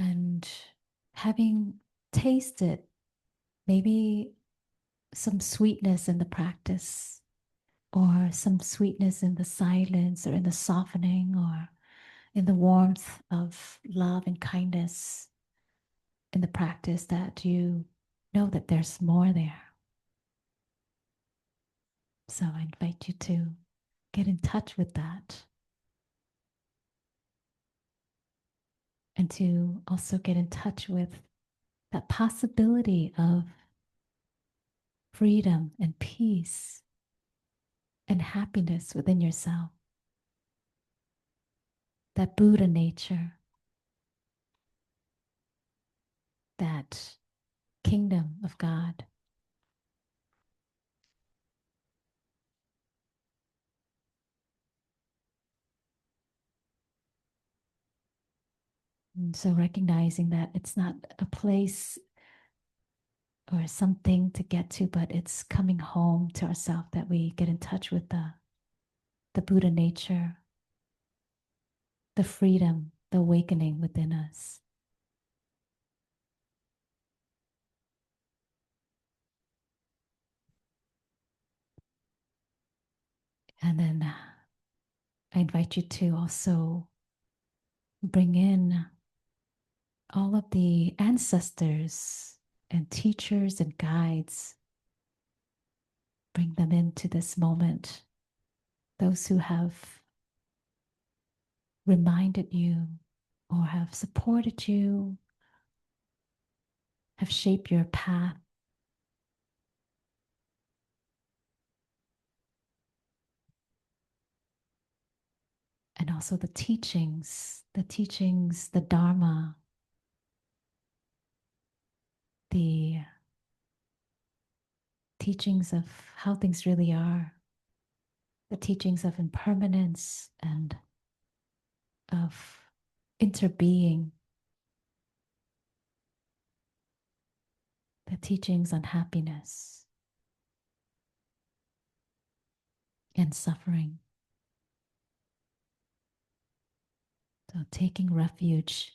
And having tasted maybe some sweetness in the practice, or some sweetness in the silence, or in the softening, or in the warmth of love and kindness in the practice, that you know that there's more there. So I invite you to get in touch with that, and to also get in touch with that possibility of freedom and peace and happiness within yourself, that Buddha nature, that kingdom of God. And so recognizing that it's not a place or something to get to, but it's coming home to ourselves, that we get in touch with the Buddha nature, the freedom, the awakening within us. And then I invite you to also bring in all of the ancestors and teachers and guides. Bring them into this moment. Those who have reminded you, or have supported you, have shaped your path. And also the teachings, the Dharma, the teachings of how things really are, the teachings of impermanence and of interbeing, the teachings on happiness and suffering. So taking refuge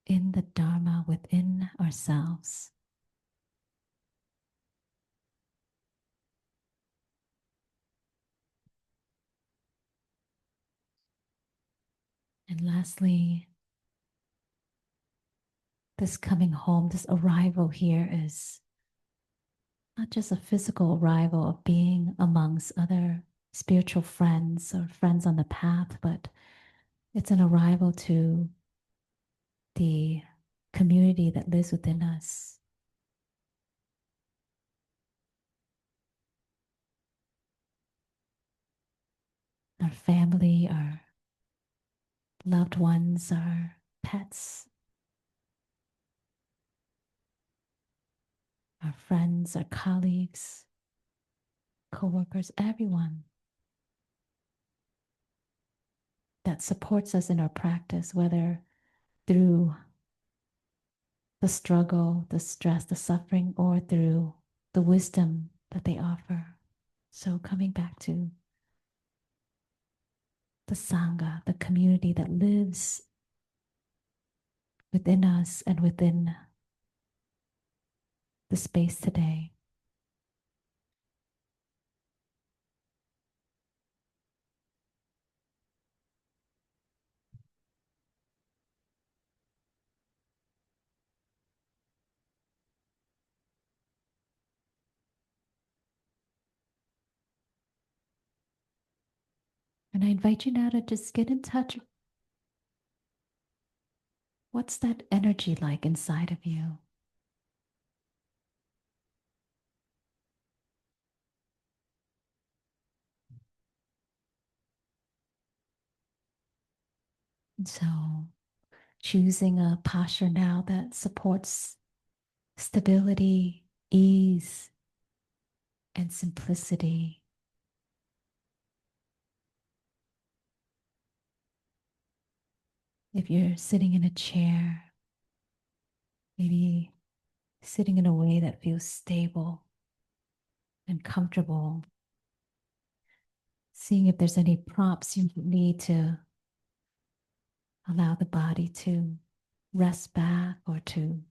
in the Dharma within ourselves. And lastly, this coming home, this arrival here is not just a physical arrival of being amongst other spiritual friends or friends on the path, but it's an arrival to the community that lives within us. Our family, our loved ones, our pets, our friends, our colleagues, co-workers, everyone that supports us in our practice, whether through the struggle, the stress, the suffering, or through the wisdom that they offer. So coming back to the Sangha, the community that lives within us and within the space today. And I invite you now to just get in touch. What's that energy like inside of you? And so choosing a posture now that supports stability, ease, and simplicity. If you're sitting in a chair, maybe sitting in a way that feels stable and comfortable. Seeing if there's any prompts you need to allow the body to rest back or to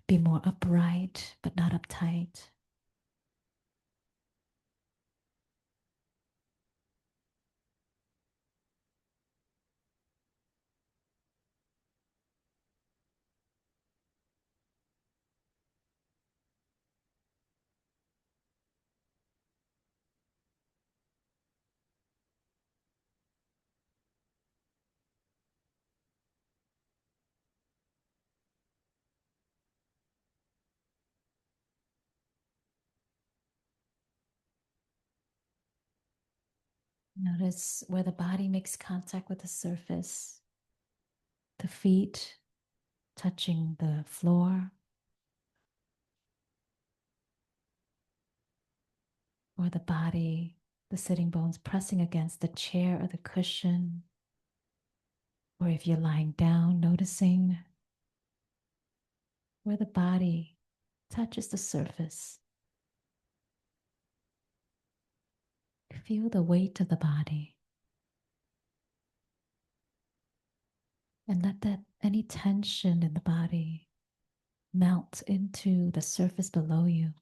be more upright but not uptight. Notice where the body makes contact with the surface, the feet touching the floor, or the body, the sitting bones pressing against the chair or the cushion. Or if you're lying down, noticing where the body touches the surface. Feel the weight of the body. And let that any tension in the body melt into the surface below you.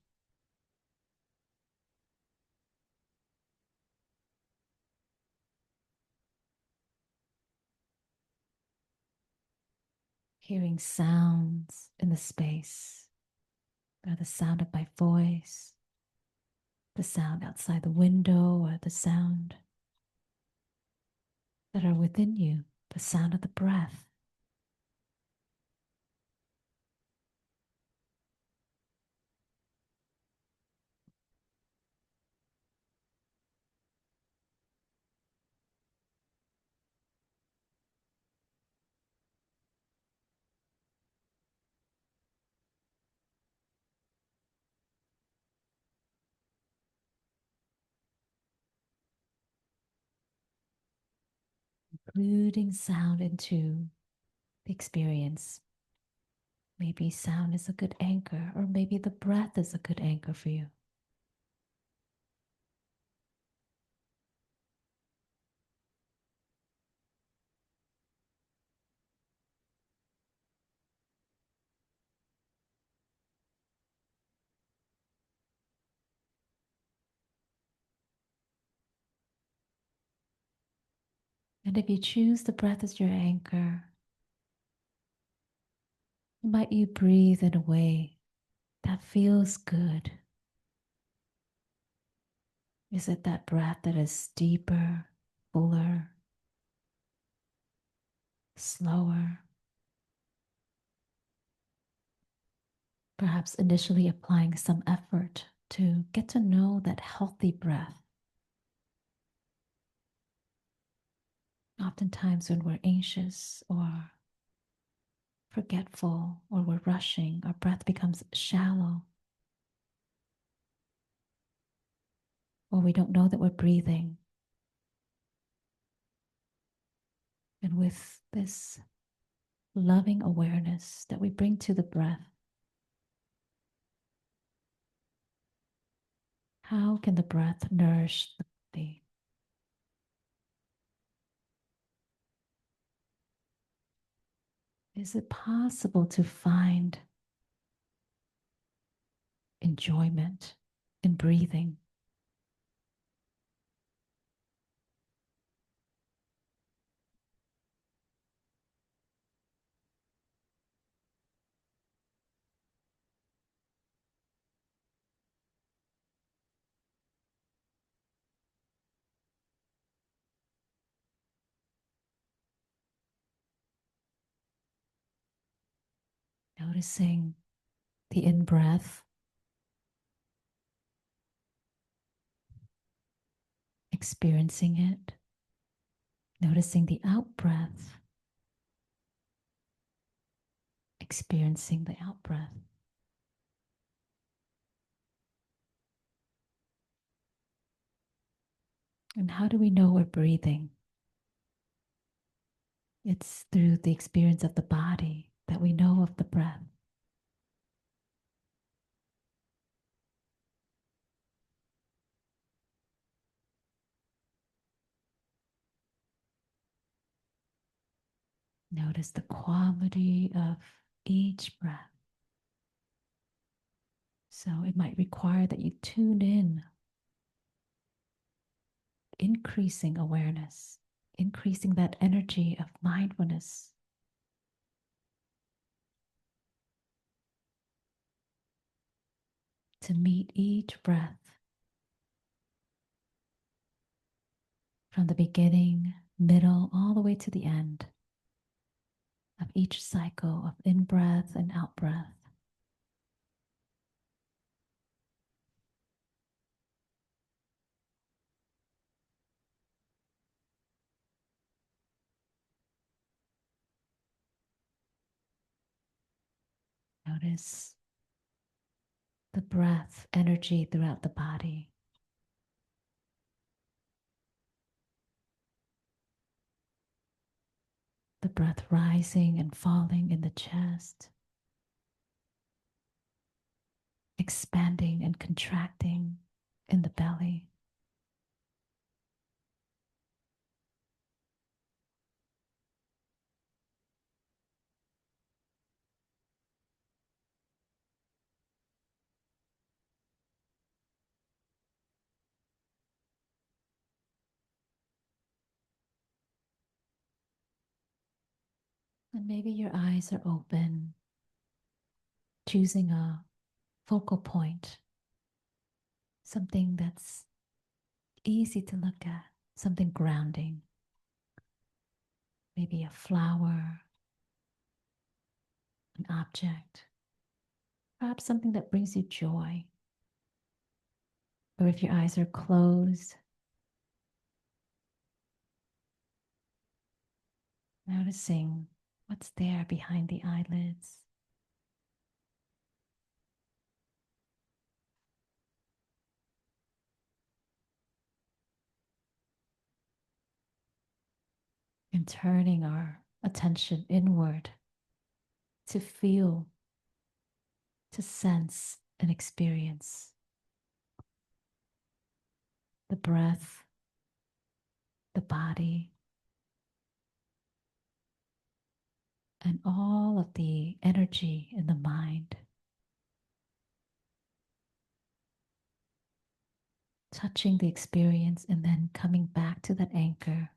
Hearing sounds in the space, or the sound of my voice, the sound outside the window, or the sound that are within you, the sound of the breath. Including sound into the experience. Maybe sound is a good anchor, or maybe the breath is a good anchor for you. And if you choose the breath as your anchor, might you breathe in a way that feels good? Is it that breath that is deeper, fuller, slower? Perhaps initially applying some effort to get to know that healthy breath. Oftentimes, when we're anxious or forgetful or we're rushing, our breath becomes shallow, or we don't know that we're breathing. And with this loving awareness that we bring to the breath, how can the breath nourish the body? Is it possible to find enjoyment in breathing? Noticing the in-breath, experiencing it, noticing the out-breath, experiencing the out-breath. And how do we know we're breathing? It's through the experience of the body that we know of the breath. Notice the quality of each breath. So it might require that you tune in, increasing awareness, increasing that energy of mindfulness to meet each breath from the beginning, middle, all the way to the end of each cycle of in breath and out breath. Notice the breath energy throughout the body. The breath rising and falling in the chest, expanding and contracting in the belly. And maybe your eyes are open, choosing a focal point, something that's easy to look at, something grounding, maybe a flower, an object, perhaps something that brings you joy. Or if your eyes are closed, noticing what's there behind the eyelids. And turning our attention inward to feel, to sense and experience the breath, the body, and all of the energy in the mind. Touching the experience and then coming back to that anchor.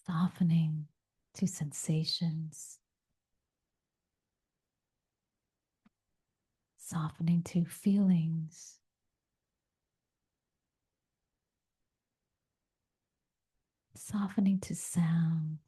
Softening to sensations, softening to feelings, softening to sound.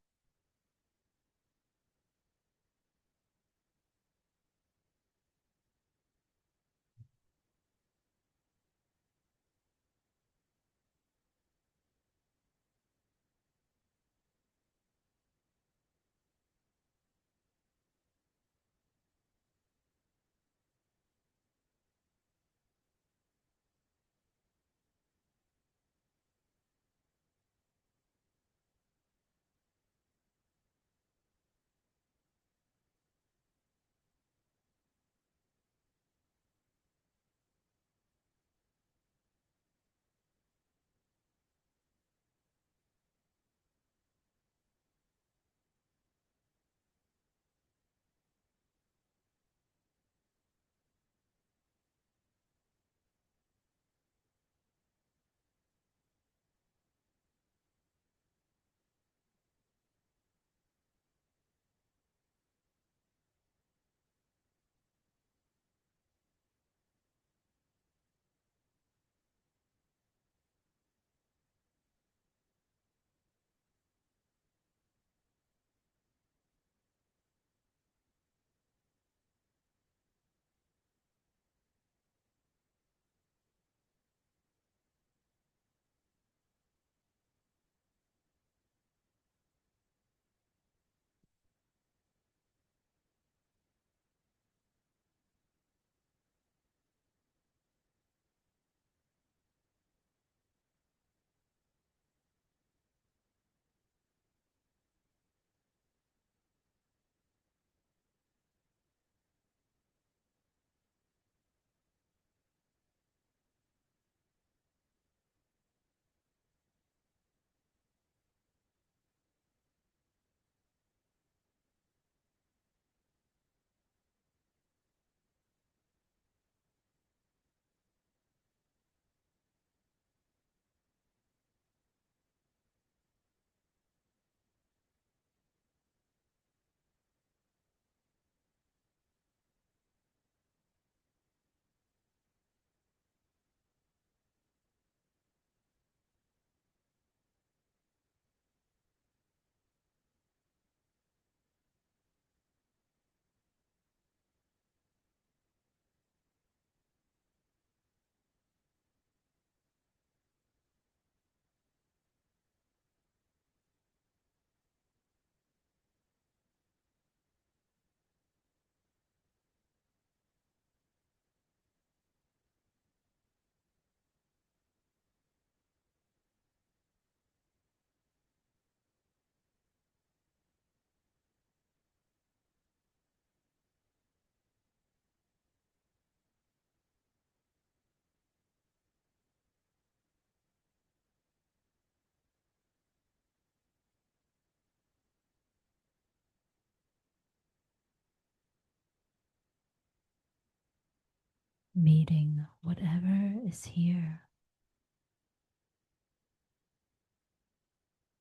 meeting whatever is here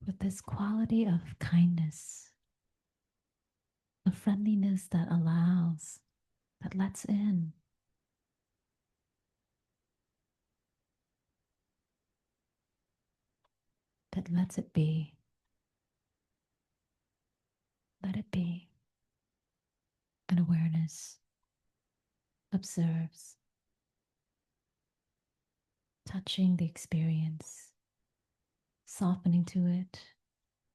with this quality of kindness, the friendliness that allows, that lets in, that lets it be. Let it be. An awareness observes, touching the experience, softening to it,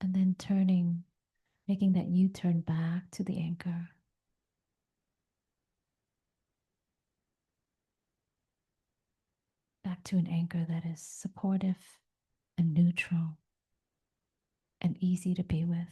and then turning, making that U turn back to the anchor, back to an anchor that is supportive and neutral and easy to be with.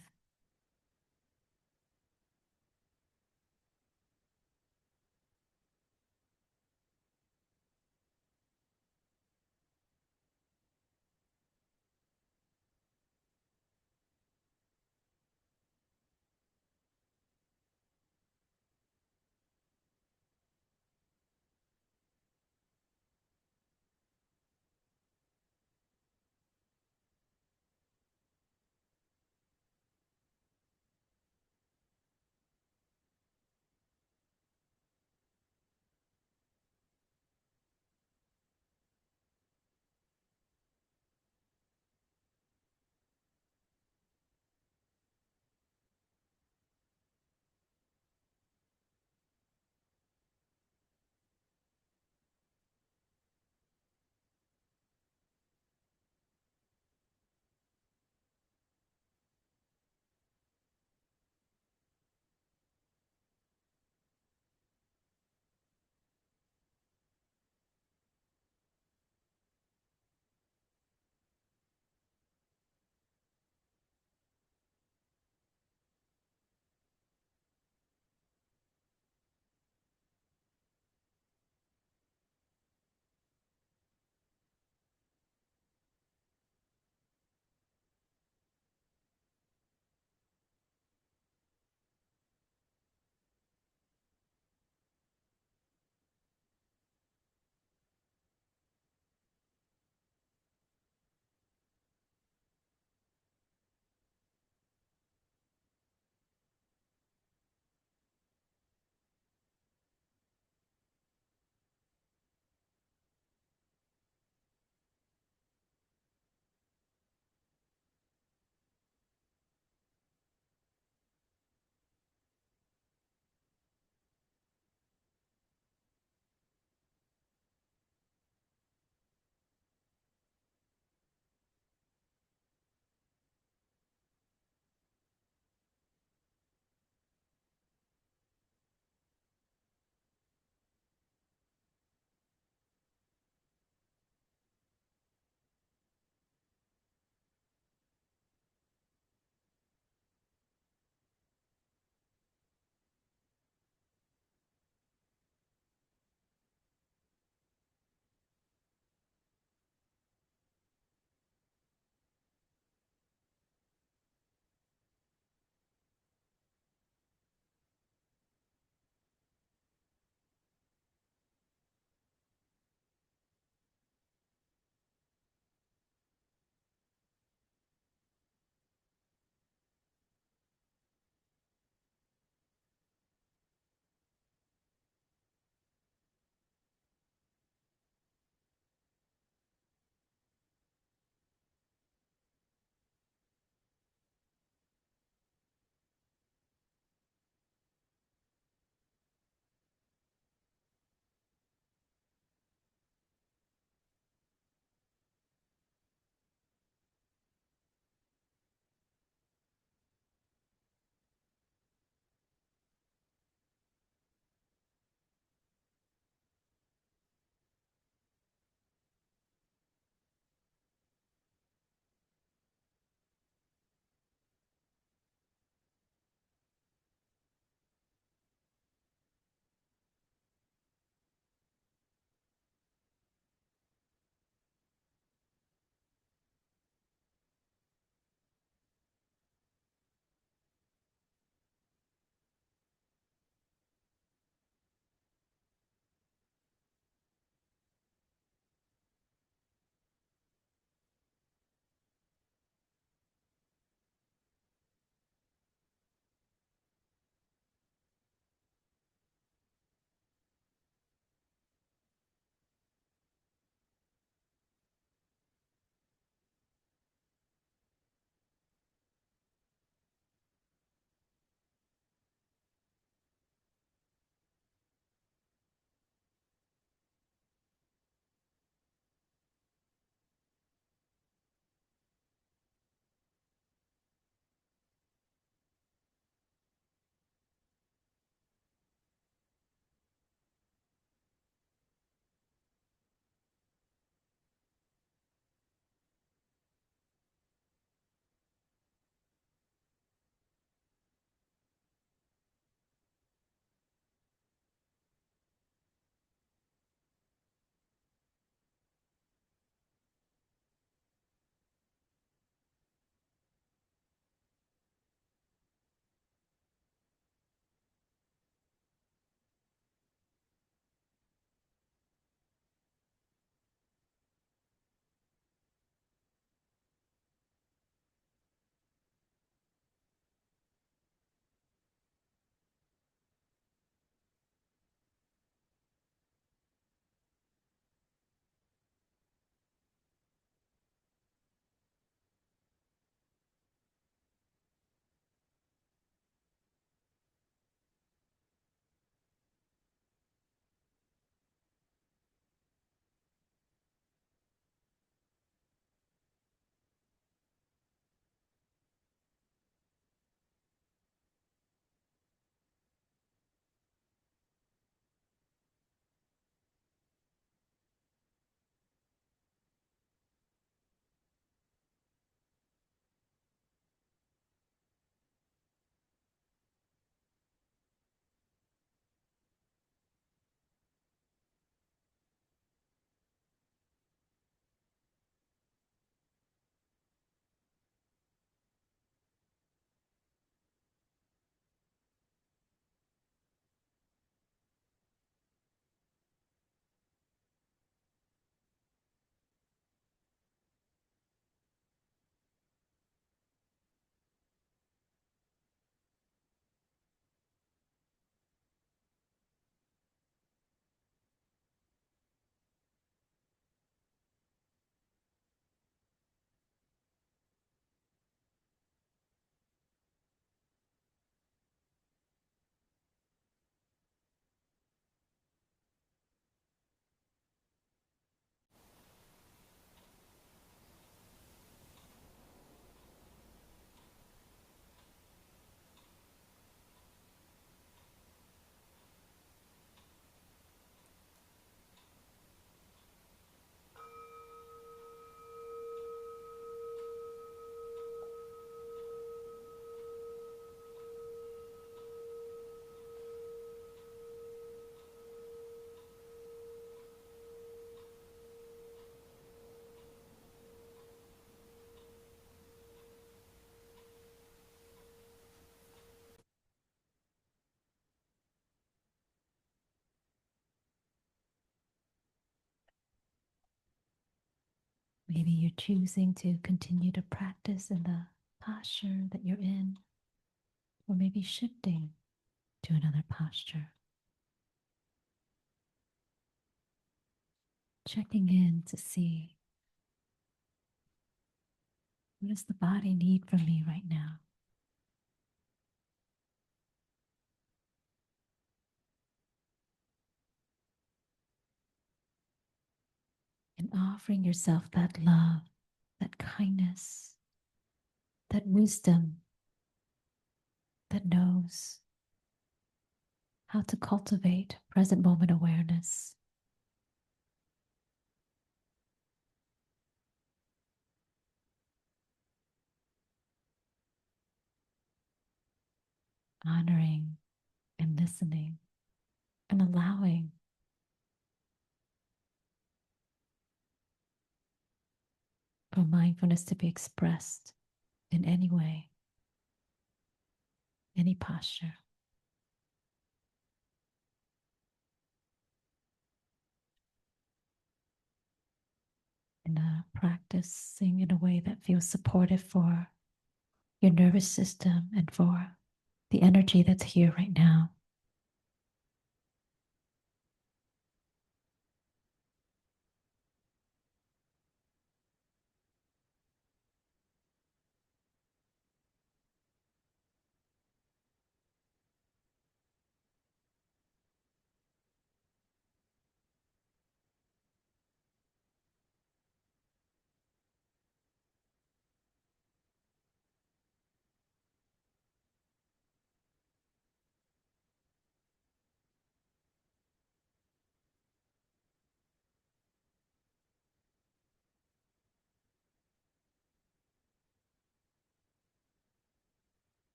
Maybe you're choosing to continue to practice in the posture that you're in, or maybe shifting to another posture. Checking in to see, what does the body need from me right now? And offering yourself that love, that kindness, that wisdom that knows how to cultivate present moment awareness. Honoring and listening and allowing for mindfulness to be expressed in any way, any posture. And practicing in a way that feels supportive for your nervous system and for the energy that's here right now.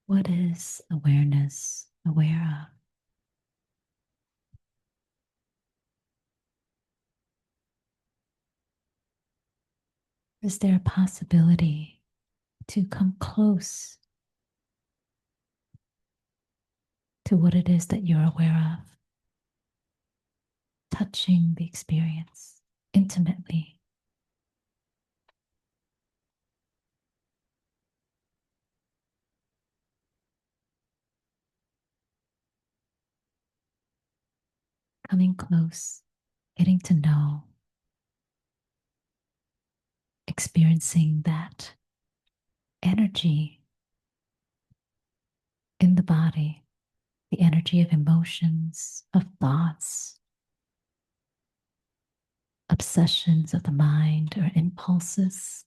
What is awareness aware of? Is there a possibility to come close to what it is that you're aware of, touching the experience intimately? Coming close, getting to know, experiencing that energy in the body, the energy of emotions, of thoughts, obsessions of the mind or impulses.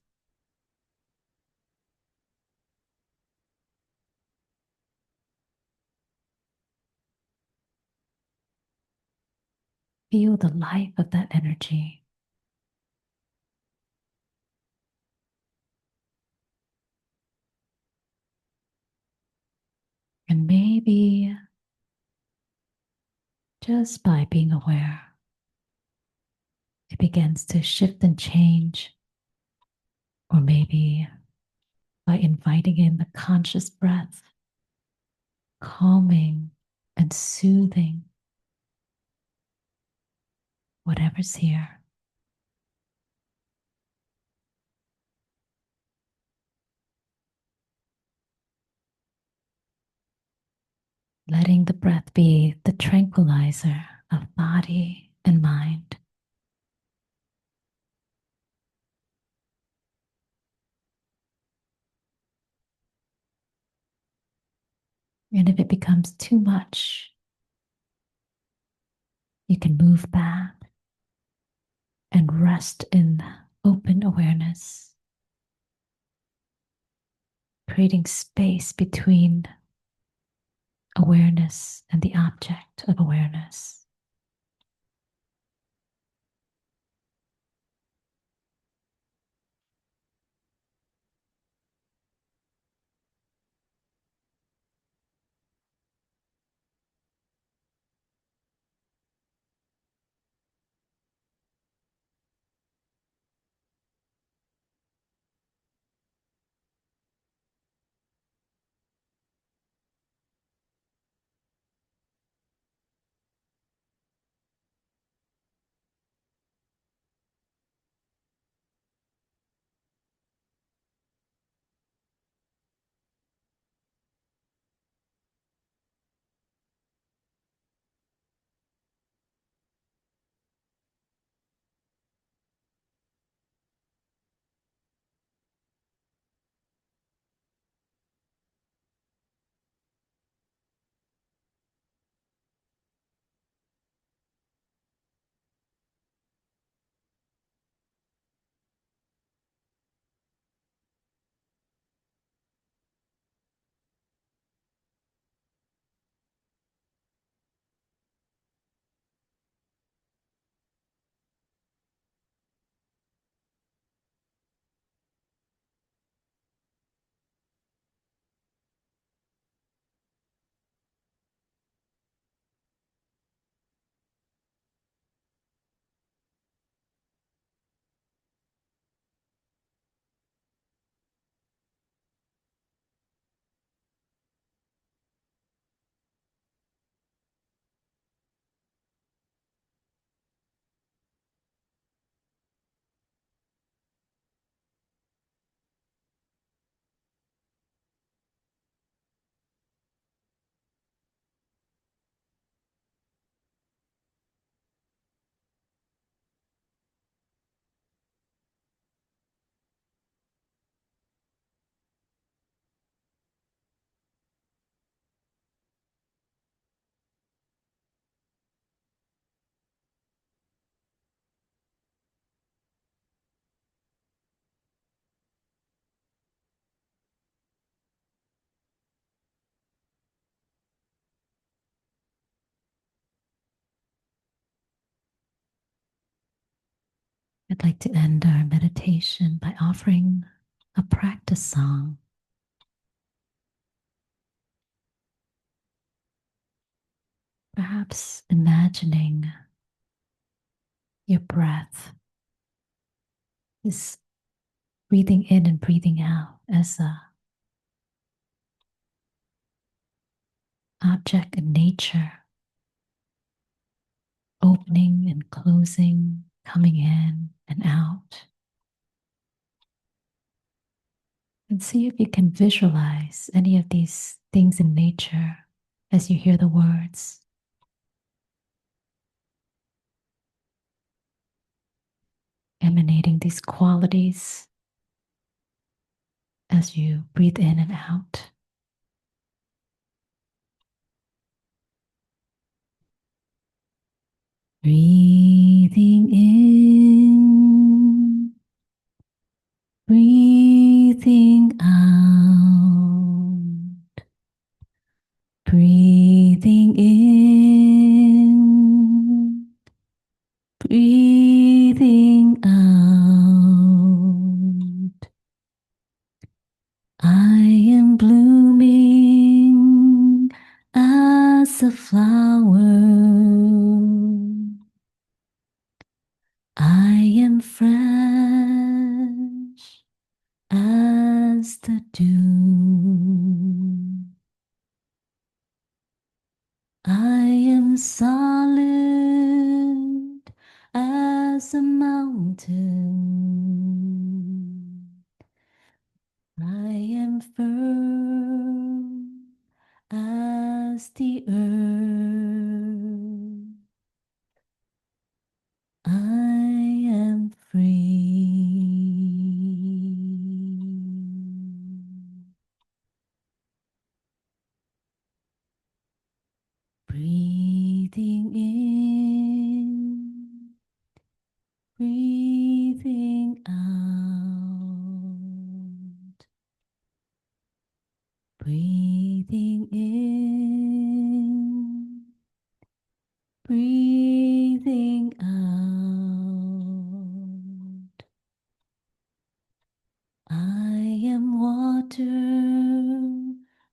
Feel the life of that energy. And maybe just by being aware, it begins to shift and change. Or maybe by inviting in the conscious breath, calming and soothing whatever's here. Letting the breath be the tranquilizer of body and mind. And if it becomes too much, you can move back and rest in open awareness, creating space between awareness and the object of awareness. I'd like to end our meditation by offering a practice song. Perhaps imagining your breath is breathing in and breathing out as a object in nature, opening and closing, coming in and out. And see if you can visualize any of these things in nature as you hear the words, emanating these qualities as you breathe in and out. Breathing in, breathing out, breathing in, breathing out. I am blooming as a flower. I am fresh as the dew. I am solid as a mountain. I am firm as the earth. I am free. Breathing in, breathing out. Breathing in, breathing out. I am water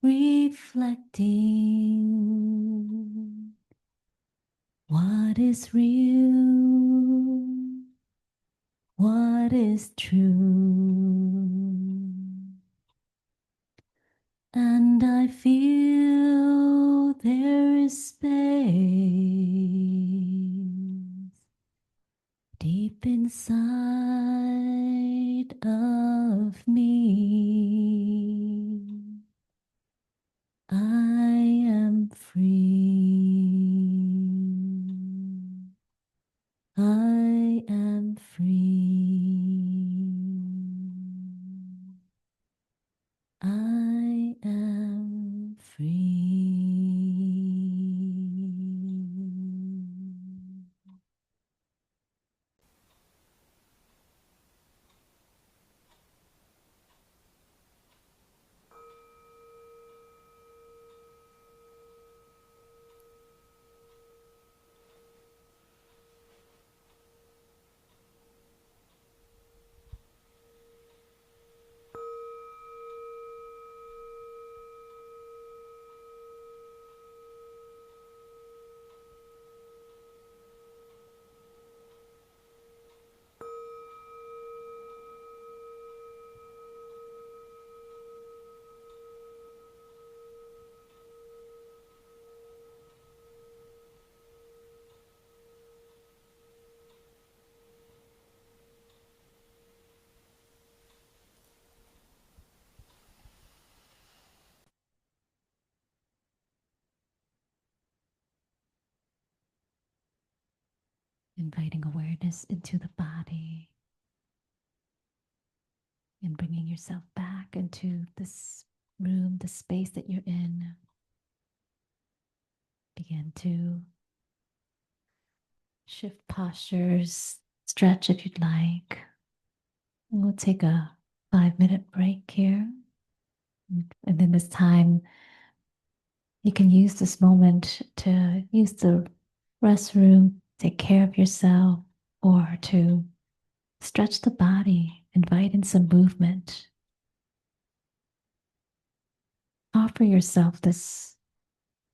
reflecting what is real, what is true. And I feel there is space deep inside of me. I am free. I am free. I am free. Inviting awareness into the body and bringing yourself back into this room, the space that you're in. Begin to shift postures, stretch if you'd like. We'll take a 5-minute break here. And then this time, you can use this moment to use the restroom, take care of yourself, or to stretch the body, invite in some movement. Offer yourself this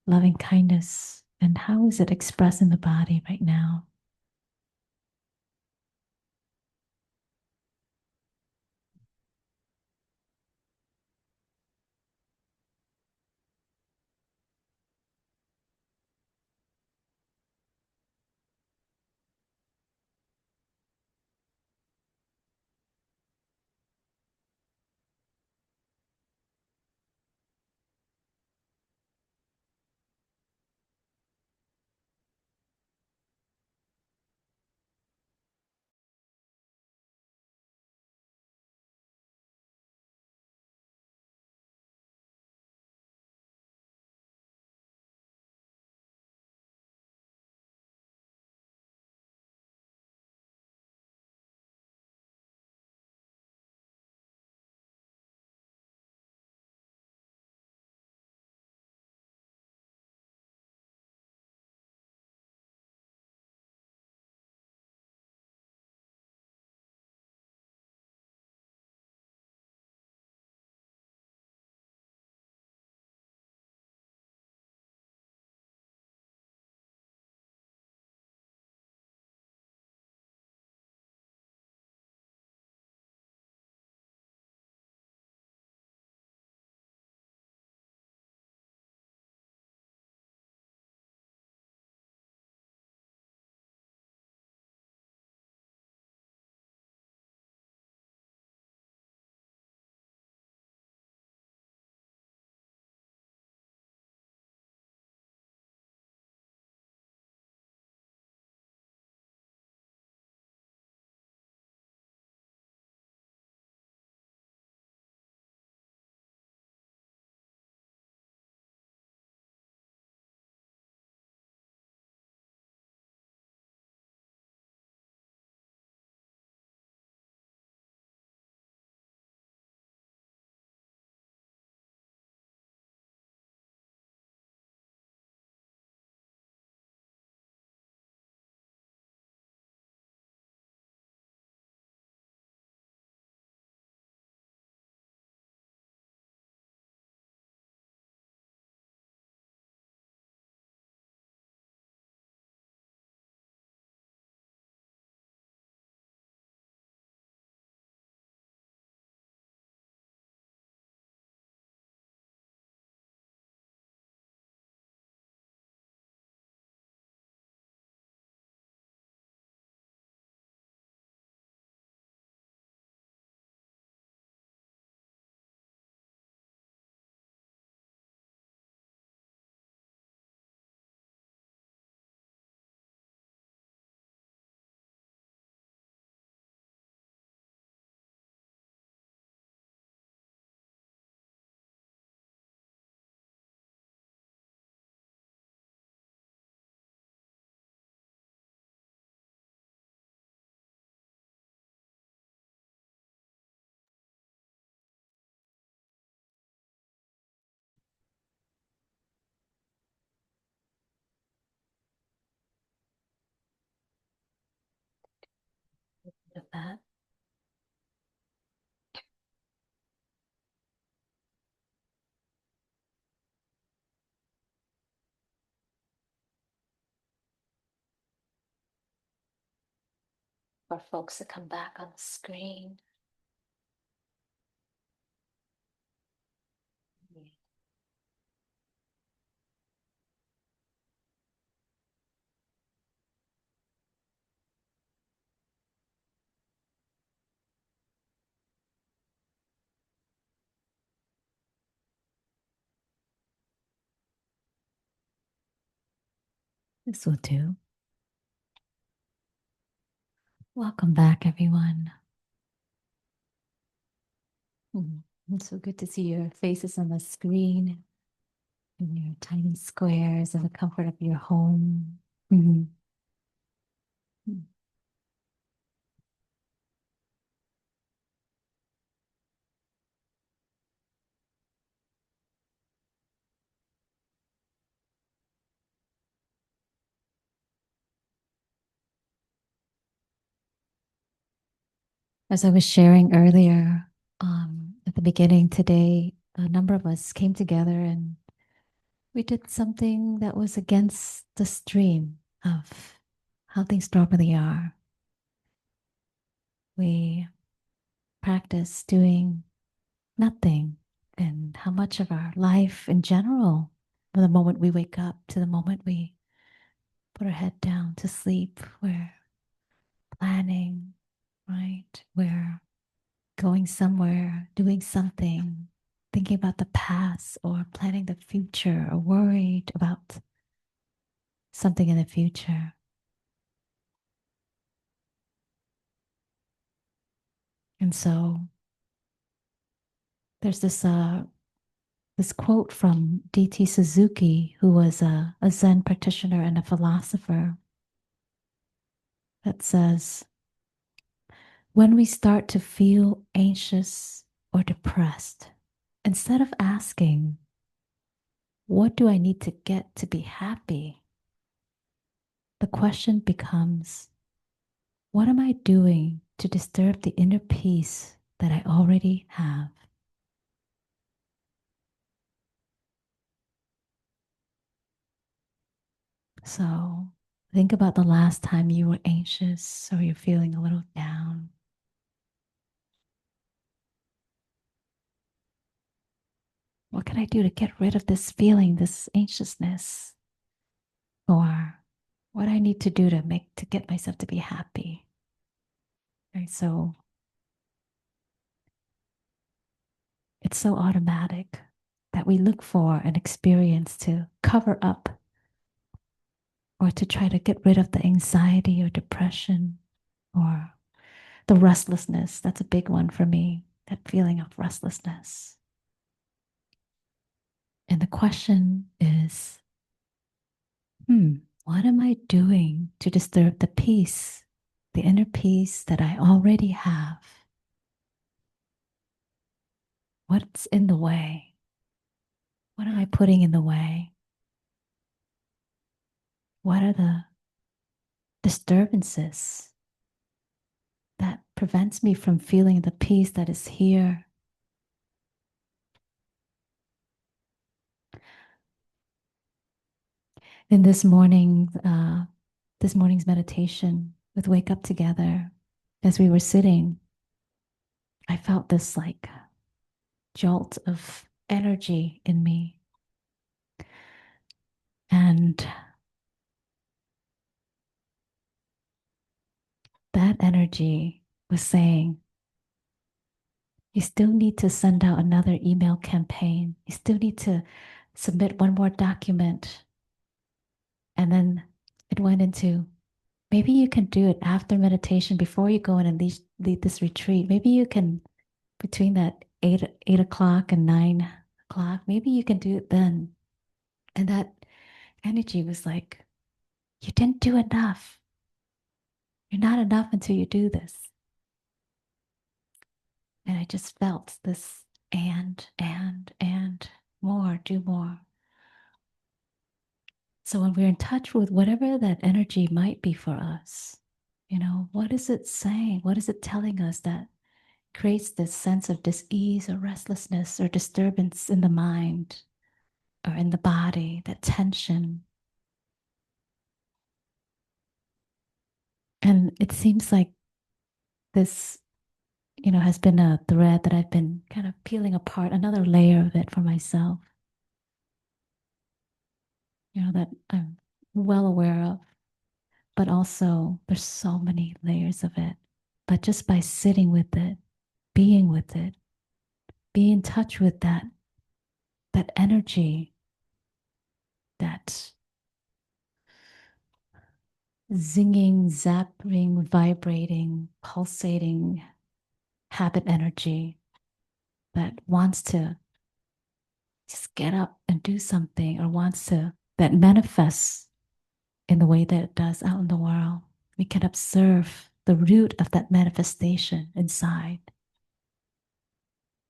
loving kindness And how is it expressed in the body right now? With that, for folks to come back on the screen. This will do. Welcome back, everyone. It's so good to see your faces on the screen in your tiny squares in the comfort of your home. Mhm. As I was sharing earlier, at the beginning today, a number of us came together and we did something that was against the stream of how things normally are. We practice doing nothing, and how much of our life in general, from the moment we wake up to the moment we put our head down to sleep, we're planning, right? We're going somewhere, doing something, thinking about the past or planning the future or worried about something in the future. And so there's this quote from D.T. Suzuki, who was a Zen practitioner and a philosopher, that says, when we start to feel anxious or depressed, instead of asking, what do I need to get to be happy? The question becomes, what am I doing to disturb the inner peace that I already have? So think about the last time you were anxious or you're feeling a little down. What can I do to get rid of this feeling, this anxiousness? Or what I need to do to get myself to be happy? Right? So it's so automatic that we look for an experience to cover up or to try to get rid of the anxiety or depression or the restlessness. That's a big one for me, that feeling of restlessness. And the question is, what am I doing to disturb the peace, the inner peace that I already have? What's in the way? What am I putting in the way? What are the disturbances that prevents me from feeling the peace that is here? In this morning's meditation with Wake Up Together, as we were sitting, I felt this like jolt of energy in me. And that energy was saying, you still need to send out another email campaign. You still need to submit one more document. And then it went into, maybe you can do it after meditation before you go in and lead this retreat. Maybe you can, between that 8 o'clock and 9 o'clock, maybe you can do it then. And that energy was like, you didn't do enough. You're not enough until you do this. And I just felt this and more, do more. So when we're in touch with whatever that energy might be for us, what is it saying? What is it telling us that creates this sense of dis-ease or restlessness or disturbance in the mind or in the body, that tension? And it seems like this, has been a thread that I've been kind of peeling apart, another layer of it for myself, that I'm well aware of, but also there's so many layers of it. But just by sitting with it, being with it, be in touch with that energy, that zinging, zapping, vibrating, pulsating habit energy that wants to just get up and do something or that manifests in the way that it does out in the world. We can observe the root of that manifestation inside.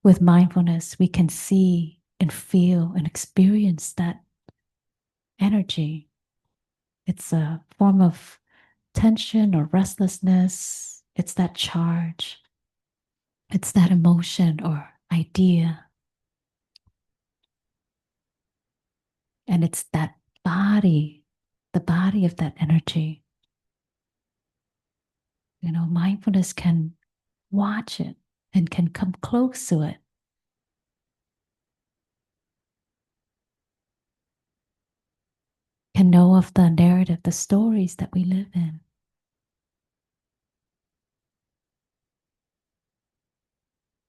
With mindfulness, we can see and feel and experience that energy. It's a form of tension or restlessness. It's that charge. It's that emotion or idea. And it's that body, the body of that energy. Mindfulness can watch it and can come close to it, can know of the narrative, the stories that we live in.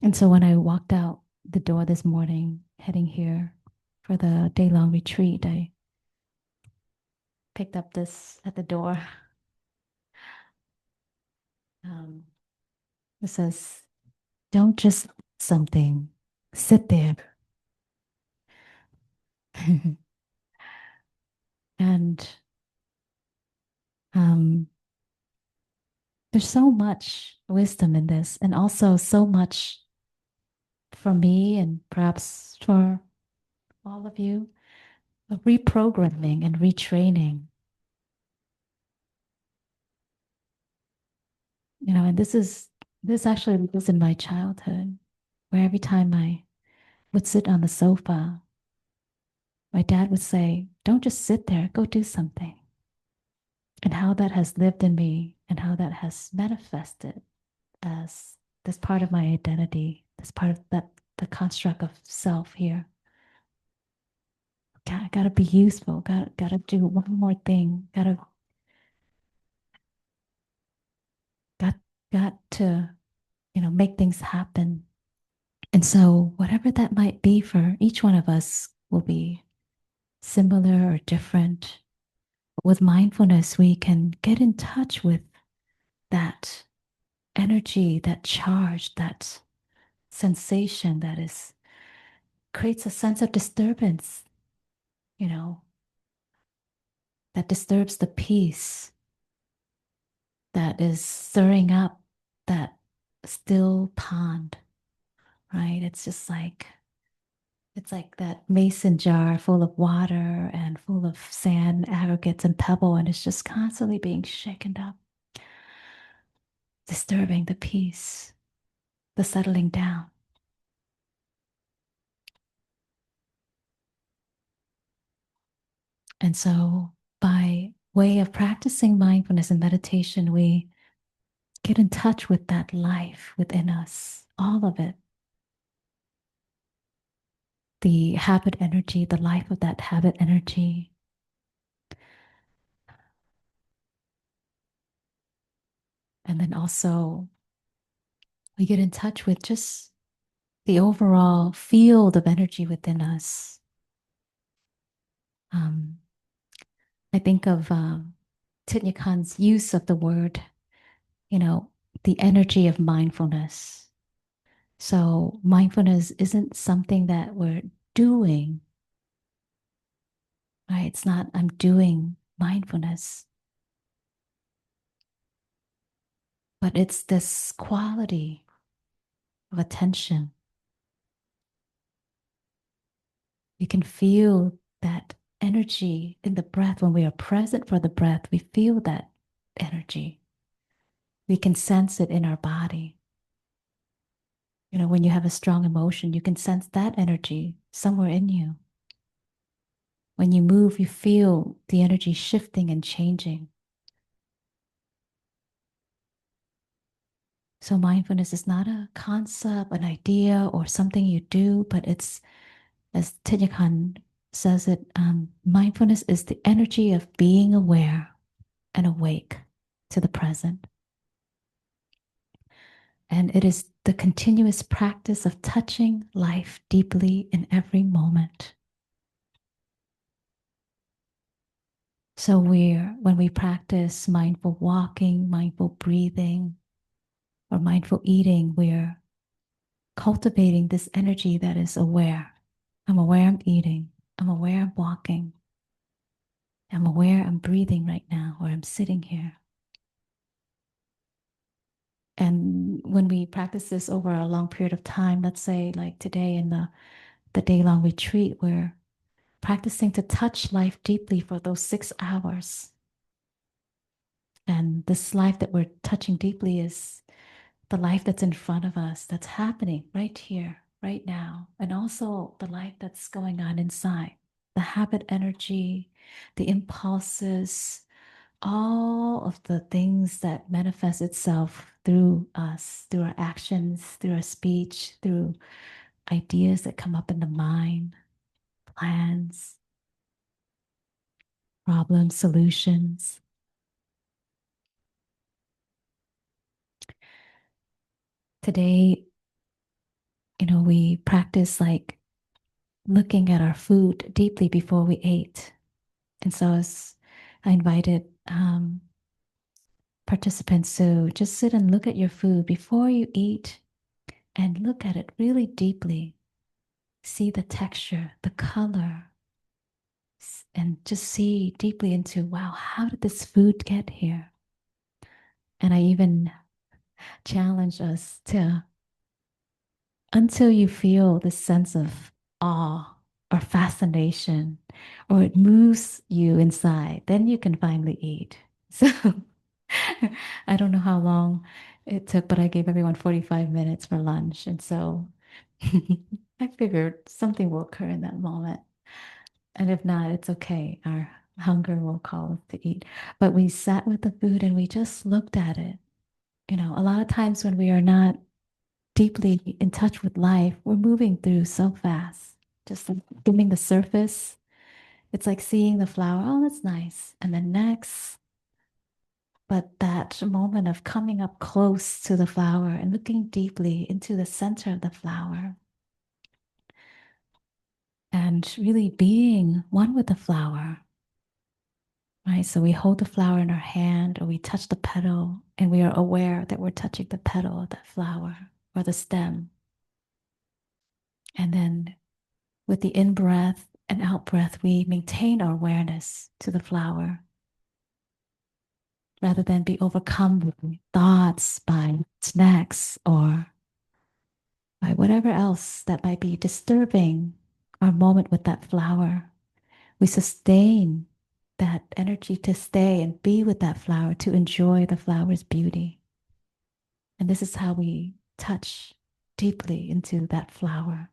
And so when I walked out the door this morning, heading here for the day long retreat, I picked up this at the door. Um, it says, don't just something, sit there. And um, there's so much wisdom in this, and also so much for me, and perhaps for all of you, of reprogramming and retraining. And this actually was in my childhood, where every time I would sit on the sofa, my dad would say, don't just sit there, go do something. And how that has lived in me and how that has manifested as this part of my identity, this part of that, the construct of self here. Gotta be useful, gotta do one more thing, got, got to, make things happen. And so, whatever that might be for each one of us will be similar or different. But with mindfulness, we can get in touch with that energy, that charge, that sensation that is creates a sense of disturbance, you know, that disturbs the peace, that is stirring up that still pond, right? It's like that mason jar full of water and full of sand, aggregates, and pebble, and it's just constantly being shaken up, disturbing the peace, the settling down. And so, by way of practicing mindfulness and meditation, we get in touch with that life within us, all of it. The habit energy, the life of that habit energy. And then also, we get in touch with just the overall field of energy within us. Um, I think of Thich Nhat Hanh's use of the word, you know, the energy of mindfulness. So, mindfulness isn't something that we're doing, right? It's not, I'm doing mindfulness, but it's this quality of attention. You can feel that energy in the breath. When we are present for the breath, we feel that energy. We can sense it in our body. When you have a strong emotion, you can sense that energy somewhere in you. When you move, you feel the energy shifting and changing. So mindfulness is not a concept, an idea, or something you do, but it's, as Thich Nhat Hanh says it, mindfulness is the energy of being aware and awake to the present. And it is the continuous practice of touching life deeply in every moment. So when we practice mindful walking, mindful breathing, or mindful eating, we're cultivating this energy that is aware. I'm aware I'm eating. I'm aware I'm walking. I'm aware I'm breathing right now, or I'm sitting here. And when we practice this over a long period of time, let's say like today in the day-long retreat, we're practicing to touch life deeply for those 6 hours. And this life that we're touching deeply is the life that's in front of us, that's happening right here, right now, and also the life that's going on inside. the habit energy, the impulses, all of the things that manifest itself through us, through our actions, through our speech, through ideas that come up in the mind, plans, problems, solutions. Today, we practice like looking at our food deeply before we ate. And so I invited participants to just sit and look at your food before you eat and look at it really deeply. See the texture, the color, and just see deeply into, wow, how did this food get here? And I even challenge us to, until you feel this sense of awe or fascination, or it moves you inside, then you can finally eat. So I don't know how long it took, but I gave everyone 45 minutes for lunch. And so I figured something will occur in that moment. And if not, it's okay. Our hunger will call us to eat. But we sat with the food and we just looked at it. A lot of times when we are not deeply in touch with life, we're moving through so fast, just like skimming the surface. It's like seeing the flower. Oh, that's nice. And then next, but that moment of coming up close to the flower and looking deeply into the center of the flower and really being one with the flower, right? So we hold the flower in our hand or we touch the petal and we are aware that we're touching the petal of that flower or the stem. And then with the in breath and out breath, we maintain our awareness to the flower rather than be overcome with thoughts by snacks or by whatever else that might be disturbing our moment with that flower. We sustain that energy to stay and be with that flower, to enjoy the flower's beauty. And this is how we touch deeply into that flower.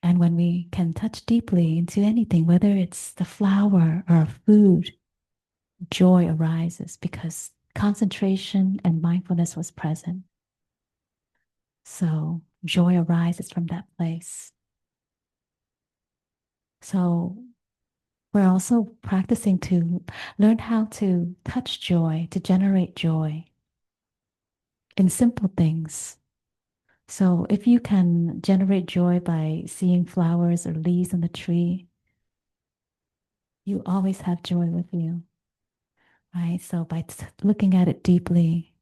And when we can touch deeply into anything, whether it's the flower or food, joy arises because concentration and mindfulness was present. So joy arises from that place. So we're also practicing to learn how to touch joy, to generate joy in simple things. So if you can generate joy by seeing flowers or leaves on the tree, you always have joy with you, right? So by looking at it deeply,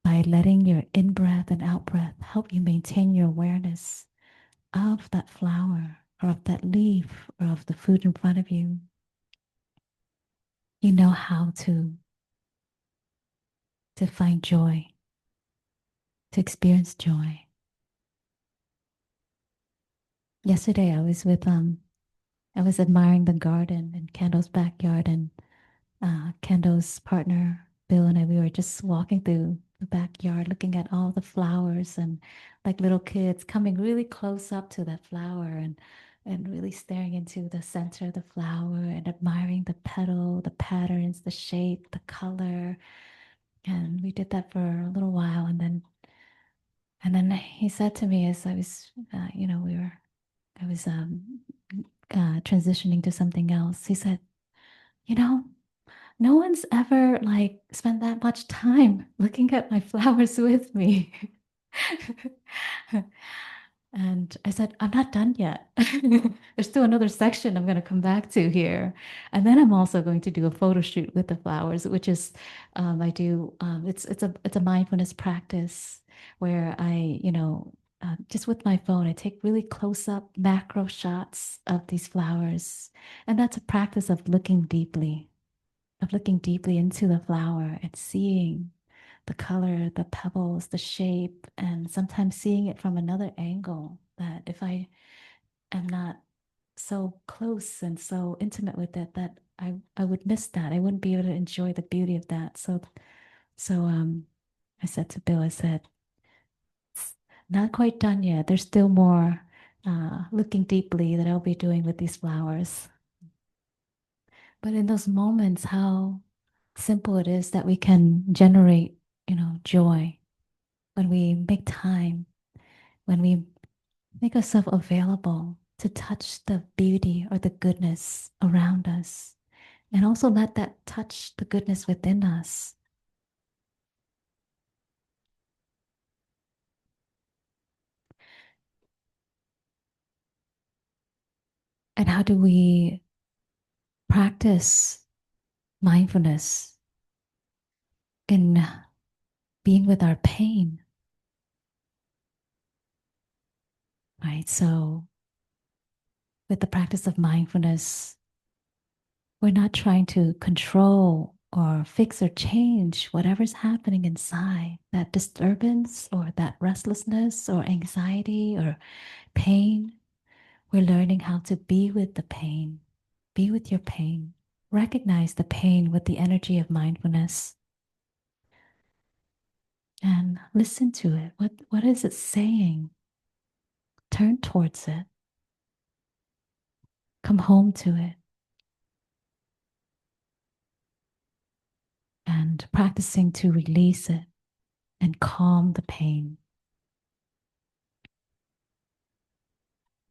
by letting your in breath and out breath help you maintain your awareness of that flower or of that leaf or of the food in front of you, you know how to find joy, to experience joy. Yesterday I was admiring the garden in Kendall's backyard, and Kendall's partner Bill and I, we were just walking through the backyard looking at all the flowers and like little kids coming really close up to that flower and really staring into the center of the flower and admiring the petal, the patterns, the shape, the color. And we did that for a little while, and then he said to me as I was, I was transitioning to something else. He said, you know, no one's ever like spent that much time looking at my flowers with me. And I said, I'm not done yet. There's still another section I'm going to come back to here. And then I'm also going to do a photo shoot with the flowers, which is I do it's a mindfulness practice where just with my phone, I take really close up macro shots of these flowers. And that's a practice of looking deeply into the flower and seeing the color, the pebbles, the shape, and sometimes seeing it from another angle that if I am not so close and so intimate with it, that I would miss that. I wouldn't be able to enjoy the beauty of that. So I said to Bill, I said, it's not quite done yet. There's still more looking deeply that I'll be doing with these flowers. But in those moments, how simple it is that we can generate, joy when we make time, when we make ourselves available to touch the beauty or the goodness around us, and also let that touch the goodness within us. And how do we practice mindfulness in being with our pain, right? So, with the practice of mindfulness, we're not trying to control or fix or change whatever's happening inside, that disturbance or that restlessness or anxiety or pain. We're learning how to be with the pain, be with your pain, recognize the pain with the energy of mindfulness, and listen to it. What is it saying? Turn towards it, come home to it, and practicing to release it and calm the pain.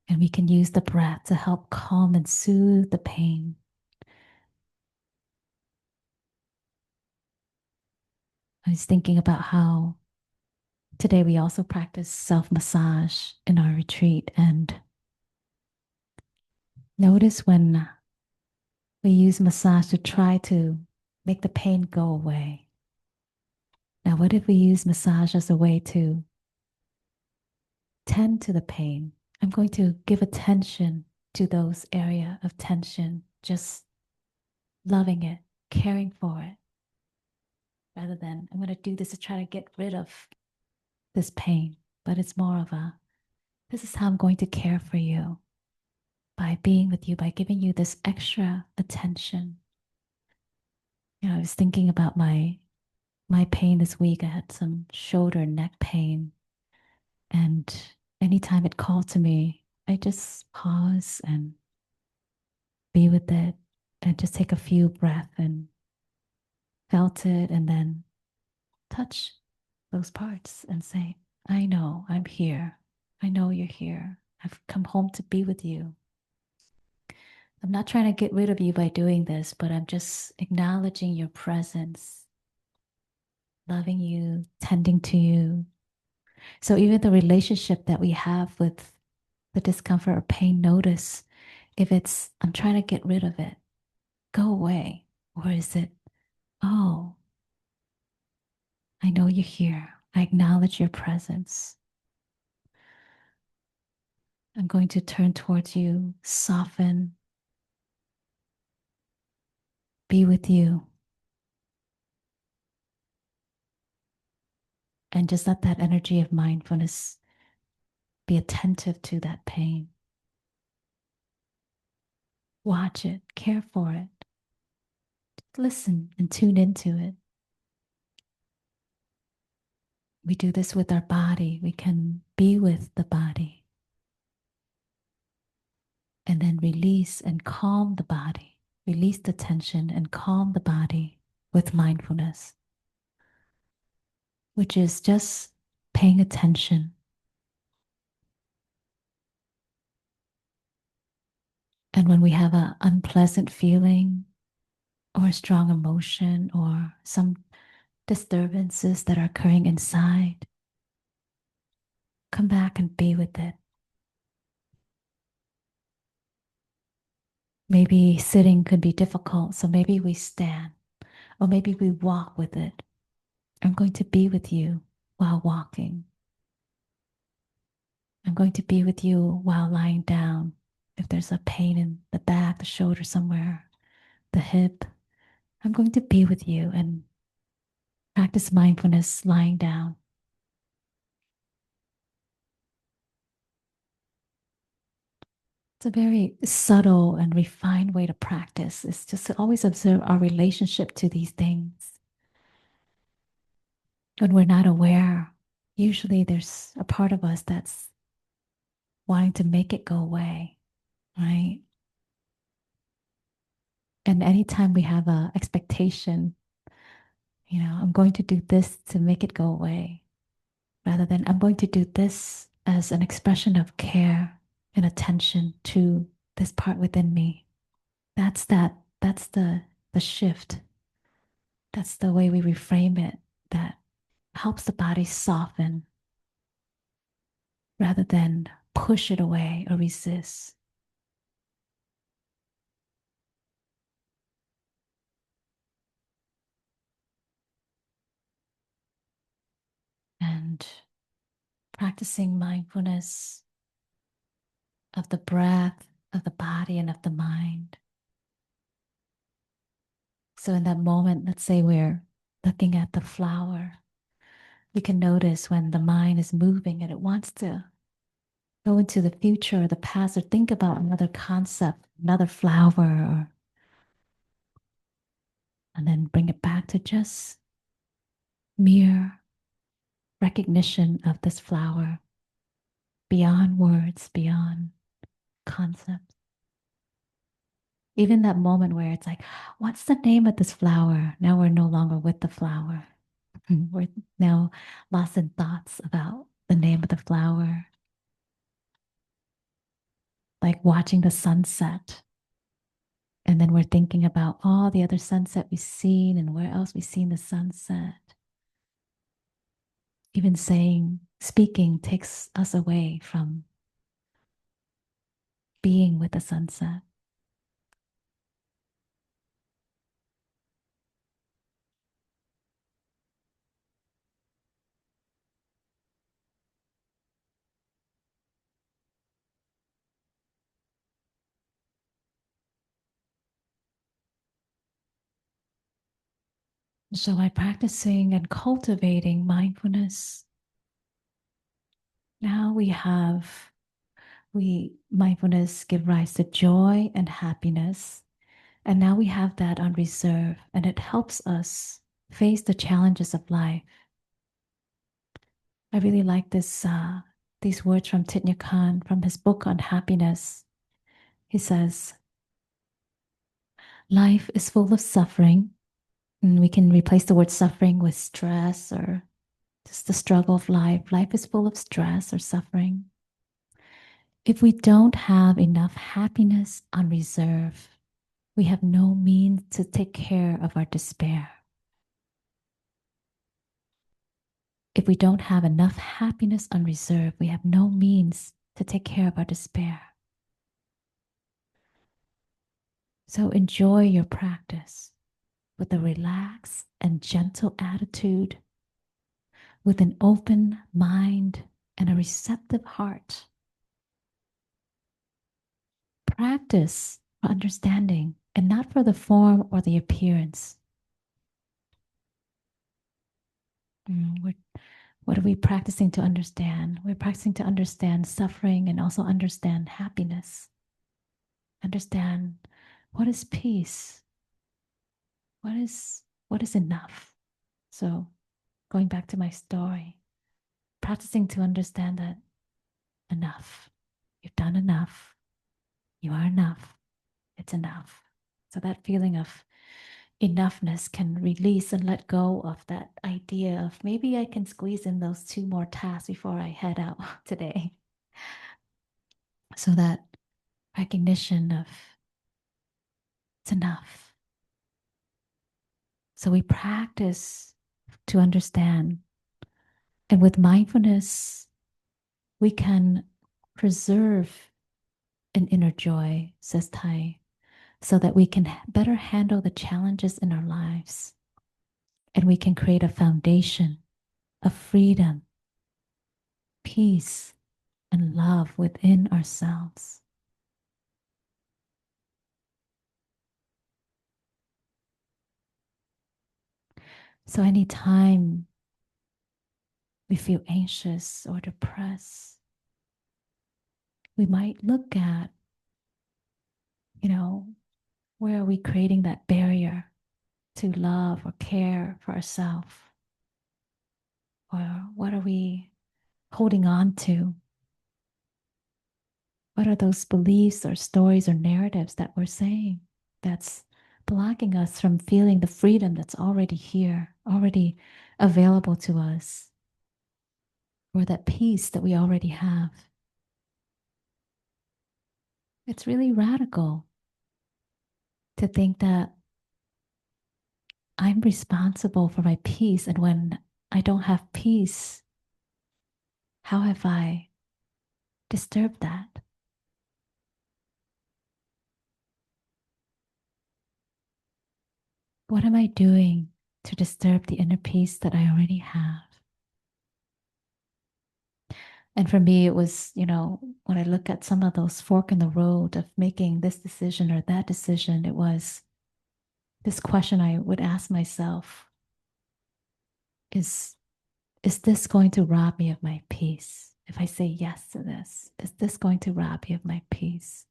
And we can use the breath to help calm and soothe the pain. I was thinking about how today we also practice self massage in our retreat. And notice when we use massage to try to make the pain go away. Now, what if we use massage as a way to tend to the pain? I'm going to give attention to those area of tension, just loving it, caring for it, rather than I'm going to do this to try to get rid of this pain. But it's more of a, this is how I'm going to care for you by being with you, by giving you this extra attention. I was thinking about my pain this week. I had some shoulder and neck pain. And anytime it called to me, I just pause and be with it and just take a few breaths and felt it and then touch those parts and say, I know I'm here. I know you're here. I've come home to be with you. I'm not trying to get rid of you by doing this, but I'm just acknowledging your presence, loving you, tending to you. So even the relationship that we have with the discomfort or pain, notice if it's, I'm trying to get rid of it, go away. Or is it, oh, I know you're here. I acknowledge your presence. I'm going to turn towards you, soften, be with you, and just let that energy of mindfulness be attentive to that pain. Watch it, care for it, listen and tune into it. We do this with our body. We can be with the body and then release and calm the body, release the tension and calm the body with mindfulness, which is just paying attention. And when we have an unpleasant feeling or a strong emotion or some disturbances that are occurring inside, come back and be with it. Maybe sitting could be difficult, so maybe we stand, or maybe we walk with it. I'm going to be with you while walking. I'm going to be with you while lying down. If there's a pain in the back, the shoulder somewhere, the hip, I'm going to be with you and practice mindfulness lying down. It's a very subtle and refined way to practice. It's just to always observe our relationship to these things. When we're not aware, usually there's a part of us that's wanting to make it go away, right? And anytime we have a expectation, I'm going to do this to make it go away, rather than I'm going to do this as an expression of care and attention to this part within me. That's the shift. That's the way we reframe it that helps the body soften rather than push it away or resist. And practicing mindfulness of the breath, of the body, and of the mind. So, in that moment, let's say we're looking at the flower, we can notice when the mind is moving and it wants to go into the future or the past or think about another concept, another flower, and then bring it back to just mere recognition of this flower beyond words, beyond concepts. Even that moment where it's like, what's the name of this flower? Now we're no longer with the flower. We're now lost in thoughts about the name of the flower, like watching the sunset. And then we're thinking about all the other sunset we've seen and where else we've seen the sunset. Even speaking takes us away from being with the sunset. So by practicing and cultivating mindfulness, now we mindfulness give rise to joy and happiness. And now we have that on reserve, and it helps us face the challenges of life. I really like these words from Thich Nhat Hanh from his book on happiness. He says, life is full of suffering. And we can replace the word suffering with stress or just the struggle of life. Life is full of stress or suffering. If we don't have enough happiness on reserve, we have no means to take care of our despair. If we don't have enough happiness on reserve, we have no means to take care of our despair. So enjoy your practice with a relaxed and gentle attitude, with an open mind and a receptive heart. Practice for understanding and not for the form or the appearance. What are we practicing to understand? We're practicing to understand suffering and also understand happiness. Understand what is peace? What is enough? So going back to my story, practicing to understand that enough. You've done enough. You are enough. It's enough. So that feeling of enoughness can release and let go of that idea of maybe I can squeeze in those 2 more tasks before I head out today. So that recognition of it's enough. So we practice to understand. And with mindfulness, we can preserve an inner joy, says Tai, so that we can better handle the challenges in our lives. And we can create a foundation of freedom, peace, and love within ourselves. So anytime we feel anxious or depressed, we might look at, where are we creating that barrier to love or care for ourselves? Or what are we holding on to? What are those beliefs or stories or narratives that we're saying that's blocking us from feeling the freedom that's already here, already available to us, or that peace that we already have? It's really radical to think that I'm responsible for my peace. And when I don't have peace, how have I disturbed that? What am I doing to disturb the inner peace that I already have? And for me, it was, when I look at some of those fork in the road of making this decision or that decision, it was this question I would ask myself is, is this going to rob me of my peace? If I say yes to this, is this going to rob me of my peace?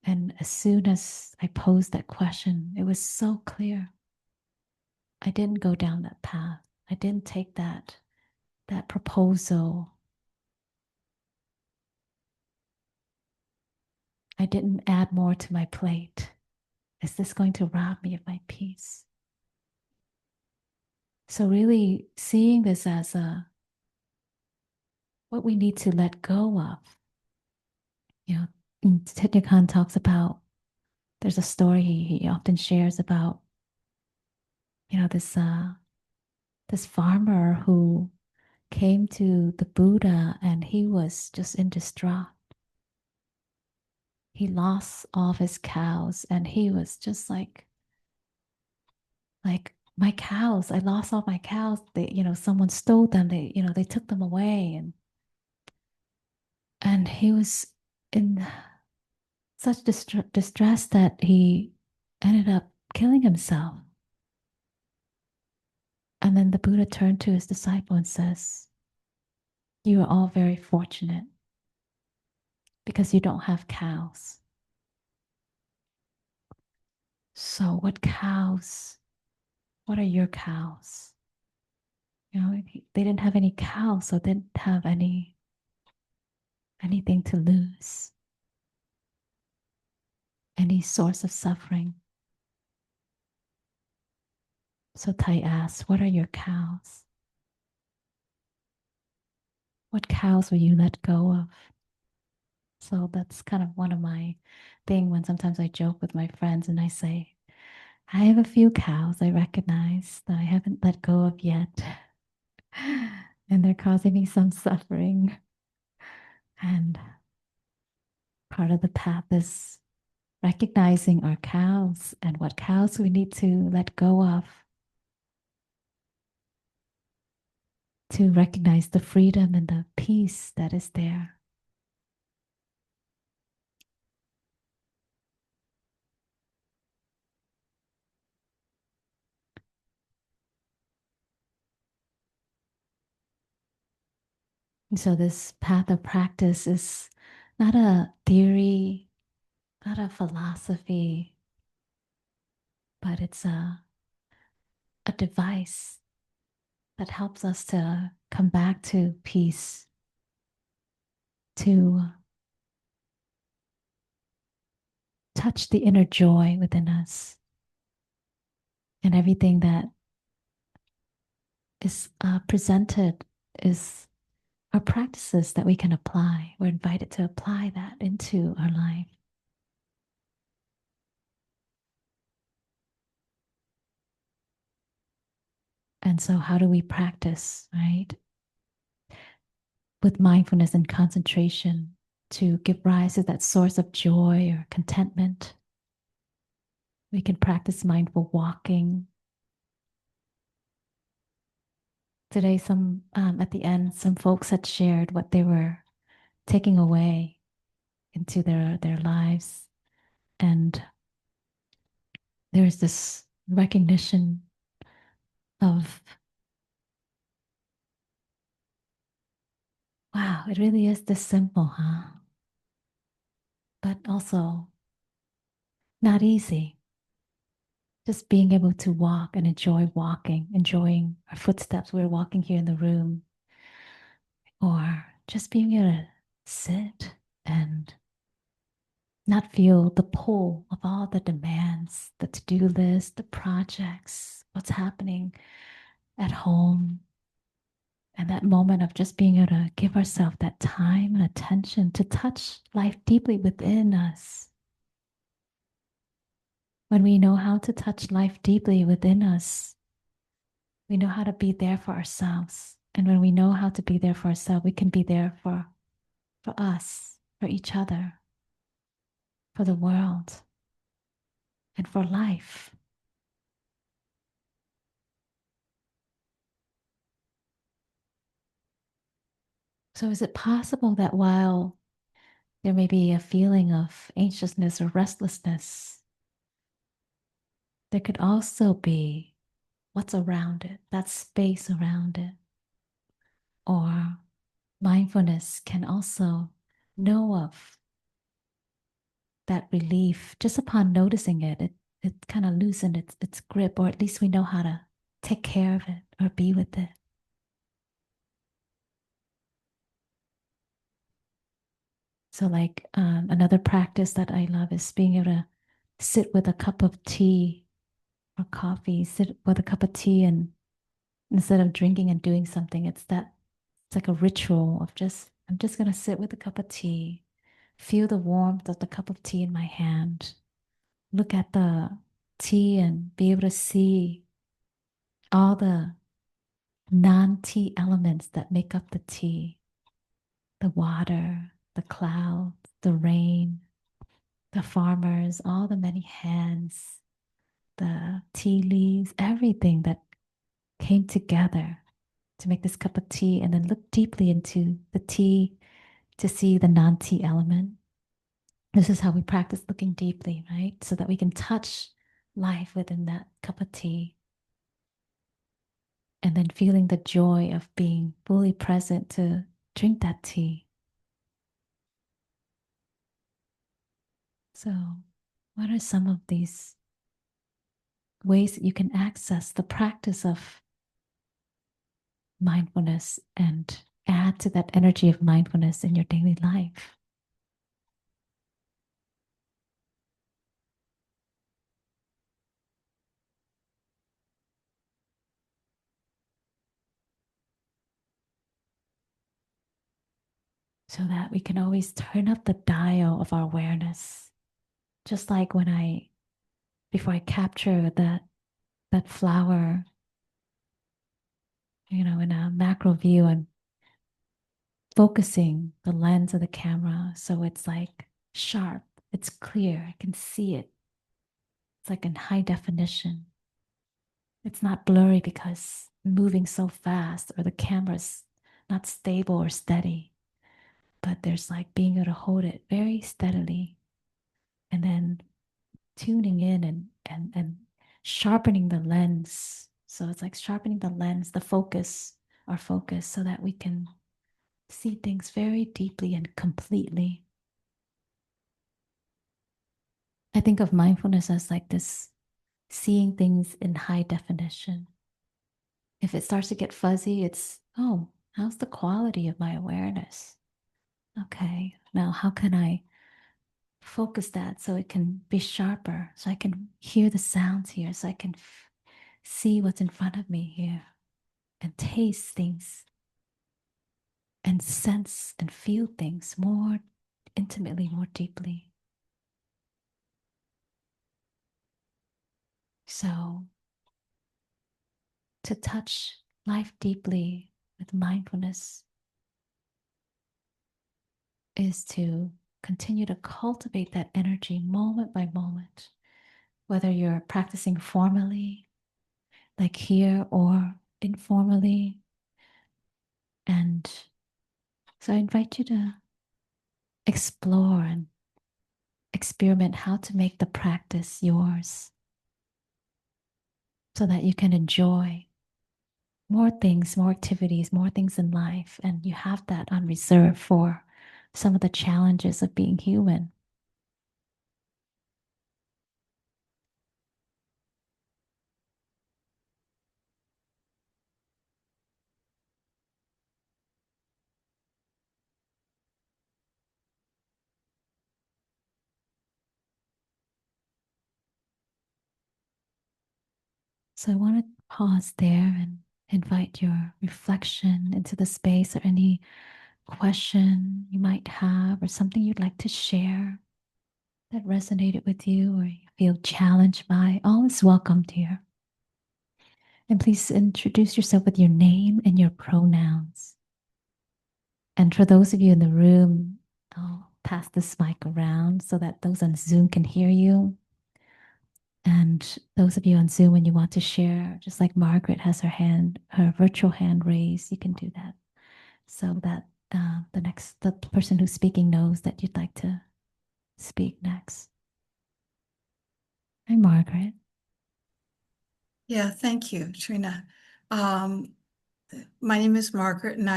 And as soon as I posed that question, it was so clear. I didn't go down that path. I didn't take that proposal. I didn't add more to my plate. Is this going to rob me of my peace? So really seeing this as what we need to let go of. Thich Nhat talks about, there's a story he often shares about, this farmer who came to the Buddha and he was just in distraught. He lost all of his cows and he was just like my cows, I lost all my cows. They, someone stole them. They took them away, and he was in such distress that he ended up killing himself. And then the Buddha turned to his disciple and says, "You are all very fortunate because you don't have cows." So, what cows? What are your cows? They didn't have any cows, so they didn't have anything to lose, any source of suffering. So Tai asked, "What are your cows? What cows will you let go of?" So that's kind of one of my thing when sometimes I joke with my friends and I say, I have a few cows I recognize that I haven't let go of yet. And they're causing me some suffering. And part of the path is recognizing our cows and what cows we need to let go of to recognize the freedom and the peace that is there. And so this path of practice is not a theory, not a philosophy, but it's a device that helps us to come back to peace, to touch the inner joy within us, and everything that is presented is are practices that we can apply. We're invited to apply that into our life. And so, how do we practice, right? With mindfulness and concentration to give rise to that source of joy or contentment. We can practice mindful walking. Today, at the end, some folks had shared what they were taking away into their lives, and there's this recognition of, wow, it really is this simple, huh? But also not easy. Just being able to walk and enjoy walking, enjoying our footsteps. We're walking here in the room, or just being able to sit and not feel the pull of all the demands, the to-do list, the projects, what's happening at home, and that moment of just being able to give ourselves that time and attention to touch life deeply within us. When we know how to touch life deeply within us, we know how to be there for ourselves. And when we know how to be there for ourselves, we can be there for us, for each other, for the world, and for life. So, is it possible that while there may be a feeling of anxiousness or restlessness, there could also be what's around it, that space around it? Or mindfulness can also know of that relief just upon noticing it. It kind of loosened its grip, or at least we know how to take care of it or be with it. So, like another practice that I love is being able to sit with a cup of tea or coffee, sit with a cup of tea, and instead of drinking and doing something, it's like a ritual of just, I'm just going to sit with a cup of tea, feel the warmth of the cup of tea in my hand, look at the tea and be able to see all the non tea elements that make up the tea, the water, the clouds, the rain, the farmers, all the many hands, the tea leaves, everything that came together to make this cup of tea, and then look deeply into the tea to see the non tea element. This is how we practice looking deeply, right? So that we can touch life within that cup of tea. And then feeling the joy of being fully present to drink that tea. So, what are some of these ways that you can access the practice of mindfulness and add to that energy of mindfulness in your daily life? So that we can always turn up the dial of our awareness. Just like when before I capture that flower, in a macro view, I'm focusing the lens of the camera so it's like sharp, it's clear, I can see it. It's like in high definition. It's not blurry because I'm moving so fast or the camera's not stable or steady, but there's like being able to hold it very steadily and then tuning in and sharpening the lens. So it's like sharpening the lens, the focus, our focus, so that we can see things very deeply and completely. I think of mindfulness as like this seeing things in high definition. If it starts to get fuzzy, it's, oh, how's the quality of my awareness? Okay, now how can I focus that so it can be sharper, so I can hear the sounds here, so I can see what's in front of me here and taste things and sense and feel things more intimately, more deeply. So, to touch life deeply with mindfulness is to continue to cultivate that energy moment by moment, whether you're practicing formally, like here, or informally. And so I invite you to explore and experiment how to make the practice yours so that you can enjoy more things, more activities, more things in life. And you have that on reserve for some of the challenges of being human. So I want to pause there and invite your reflection into the space, or any question you might have or something you'd like to share that resonated with you or you feel challenged by. All is welcomed here. And please introduce yourself with your name and your pronouns. And for those of you in the room, I'll pass this mic around so that those on Zoom can hear you. And those of you on Zoom, when you want to share, just like Margaret has her virtual hand raised, you can do that so that the person who's speaking knows that you'd like to speak next. Hi, Margaret. Yeah, thank you, Trina. My name is Margaret, and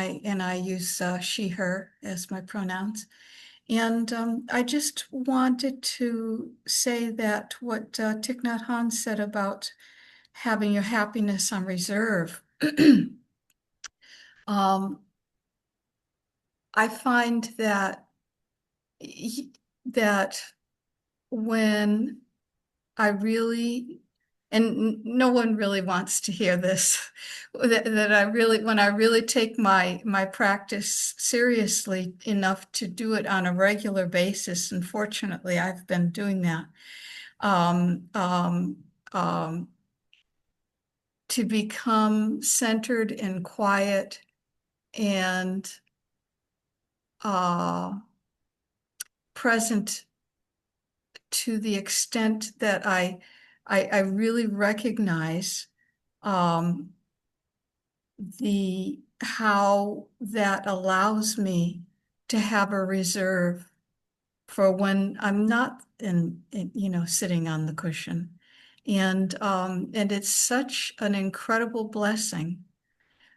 I use she, her as my pronouns. And I just wanted to say that what Thich Nhat Hanh said about having your happiness on reserve. I find that that when I really, and no one really wants to hear this, that I really, when I really take my practice seriously enough to do it on a regular basis, and fortunately I've been doing that, um, um, um, to become centered and quiet and uh, present to the extent that I really recognize um, the how that allows me to have a reserve for when I'm not sitting on the cushion. And it's such an incredible blessing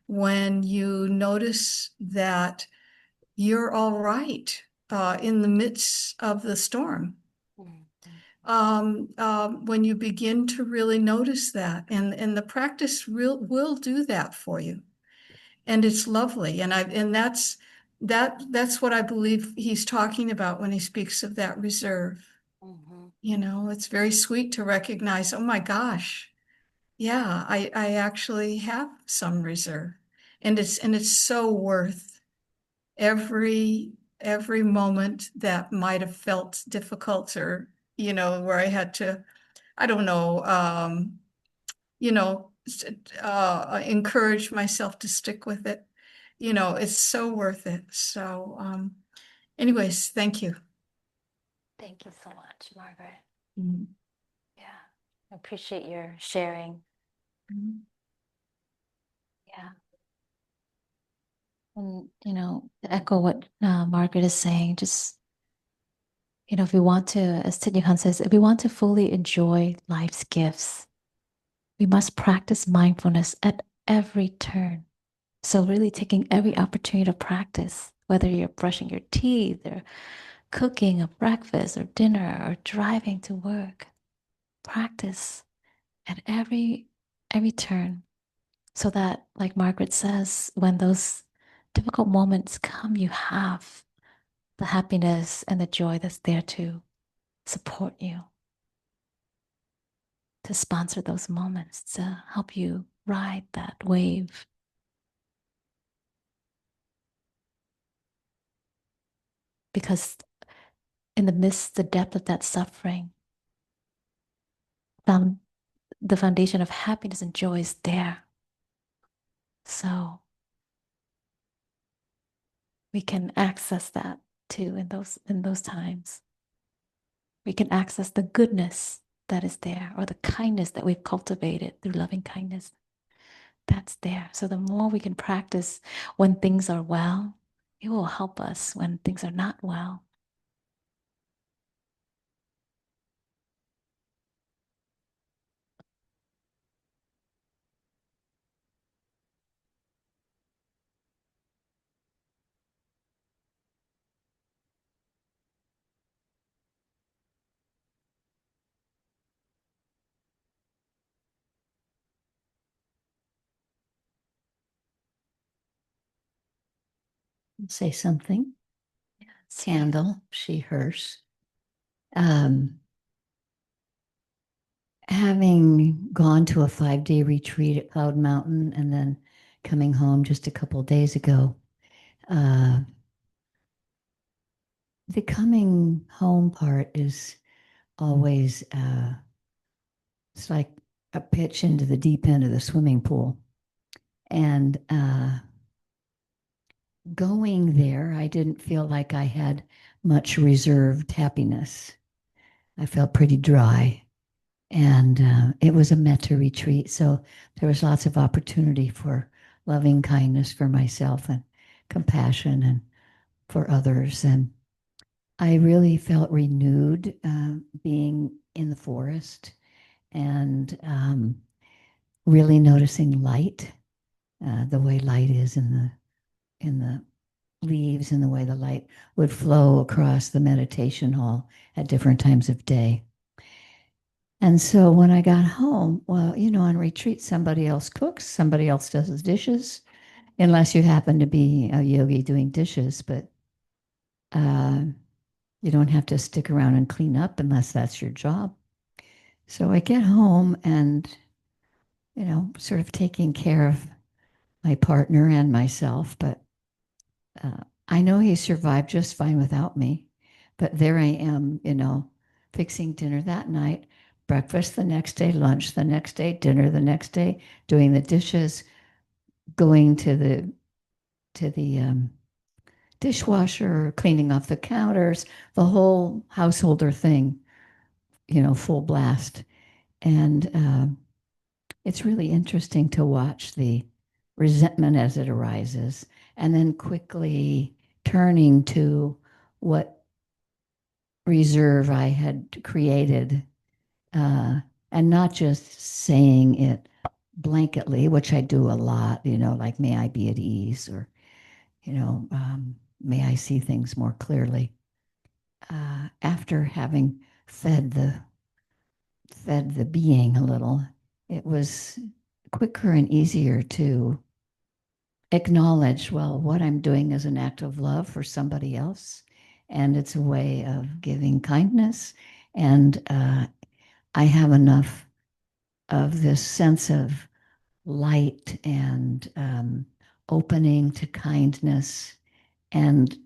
when you notice that you're all right in the midst of the storm. When you begin to really notice that, and the practice will do that for you, and it's lovely, and that's what I believe he's talking about when he speaks of that reserve. It's very sweet to recognize, oh my gosh, yeah, I actually have some reserve, and it's so worth every every moment that might have felt difficult, or where I had to, I don't know, you know, encourage myself to stick with it. It's so worth it. So, anyways, thank you. Thank you so much, Margaret. Mhm. Yeah, I appreciate your sharing. Mhm. Yeah. And, to echo what Margaret is saying, just, if we want to, as Thich Nhat Hanh says, if we want to fully enjoy life's gifts, we must practice mindfulness at every turn. So, really taking every opportunity to practice, whether you're brushing your teeth or cooking a breakfast or dinner or driving to work, practice at every turn, so that, like Margaret says, when those difficult moments come, you have the happiness and the joy that's there to support you, to sponsor those moments, to help you ride that wave. Because in the midst, the depth of that suffering, found the foundation of happiness and joy is there. So we can access that too in those times. We can access the goodness that is there, or the kindness that we've cultivated through loving kindness. That's there. So the more we can practice when things are well, it will help us when things are not well. Say something. Yeah. Candle, she, hers. Um, having gone to a 5-day retreat at Cloud Mountain and then coming home just a couple of days ago, uh, the coming home part is always it's like a pitch into the deep end of the swimming pool. And going there, I didn't feel like I had much reserved happiness. I felt pretty dry. And it was a metta retreat. So there was lots of opportunity for loving kindness for myself and compassion and for others. And I really felt renewed being in the forest and really noticing light, the way light is in the leaves and the way the light would flow across the meditation hall at different times of day. And so when I got home, well, on retreat, somebody else cooks, somebody else does the dishes, unless you happen to be a yogi doing dishes, but uh, you don't have to stick around and clean up unless that's your job. So I get home and, sort of taking care of my partner and myself, but I know he survived just fine without me. But there I am, fixing dinner that night, breakfast the next day, lunch the next day, dinner the next day, doing the dishes, going to the dishwasher, cleaning off the counters, the whole householder thing, full blast. And it's really interesting to watch the resentment as it arises, and then quickly turning to what reserve I had created, and not just saying it blanketly, which I do a lot, like, may I be at ease, or, may I see things more clearly. After having fed the being a little, it was quicker and easier to acknowledge, well, what I'm doing is an act of love for somebody else, and it's a way of giving kindness. And I have enough of this sense of light and opening to kindness and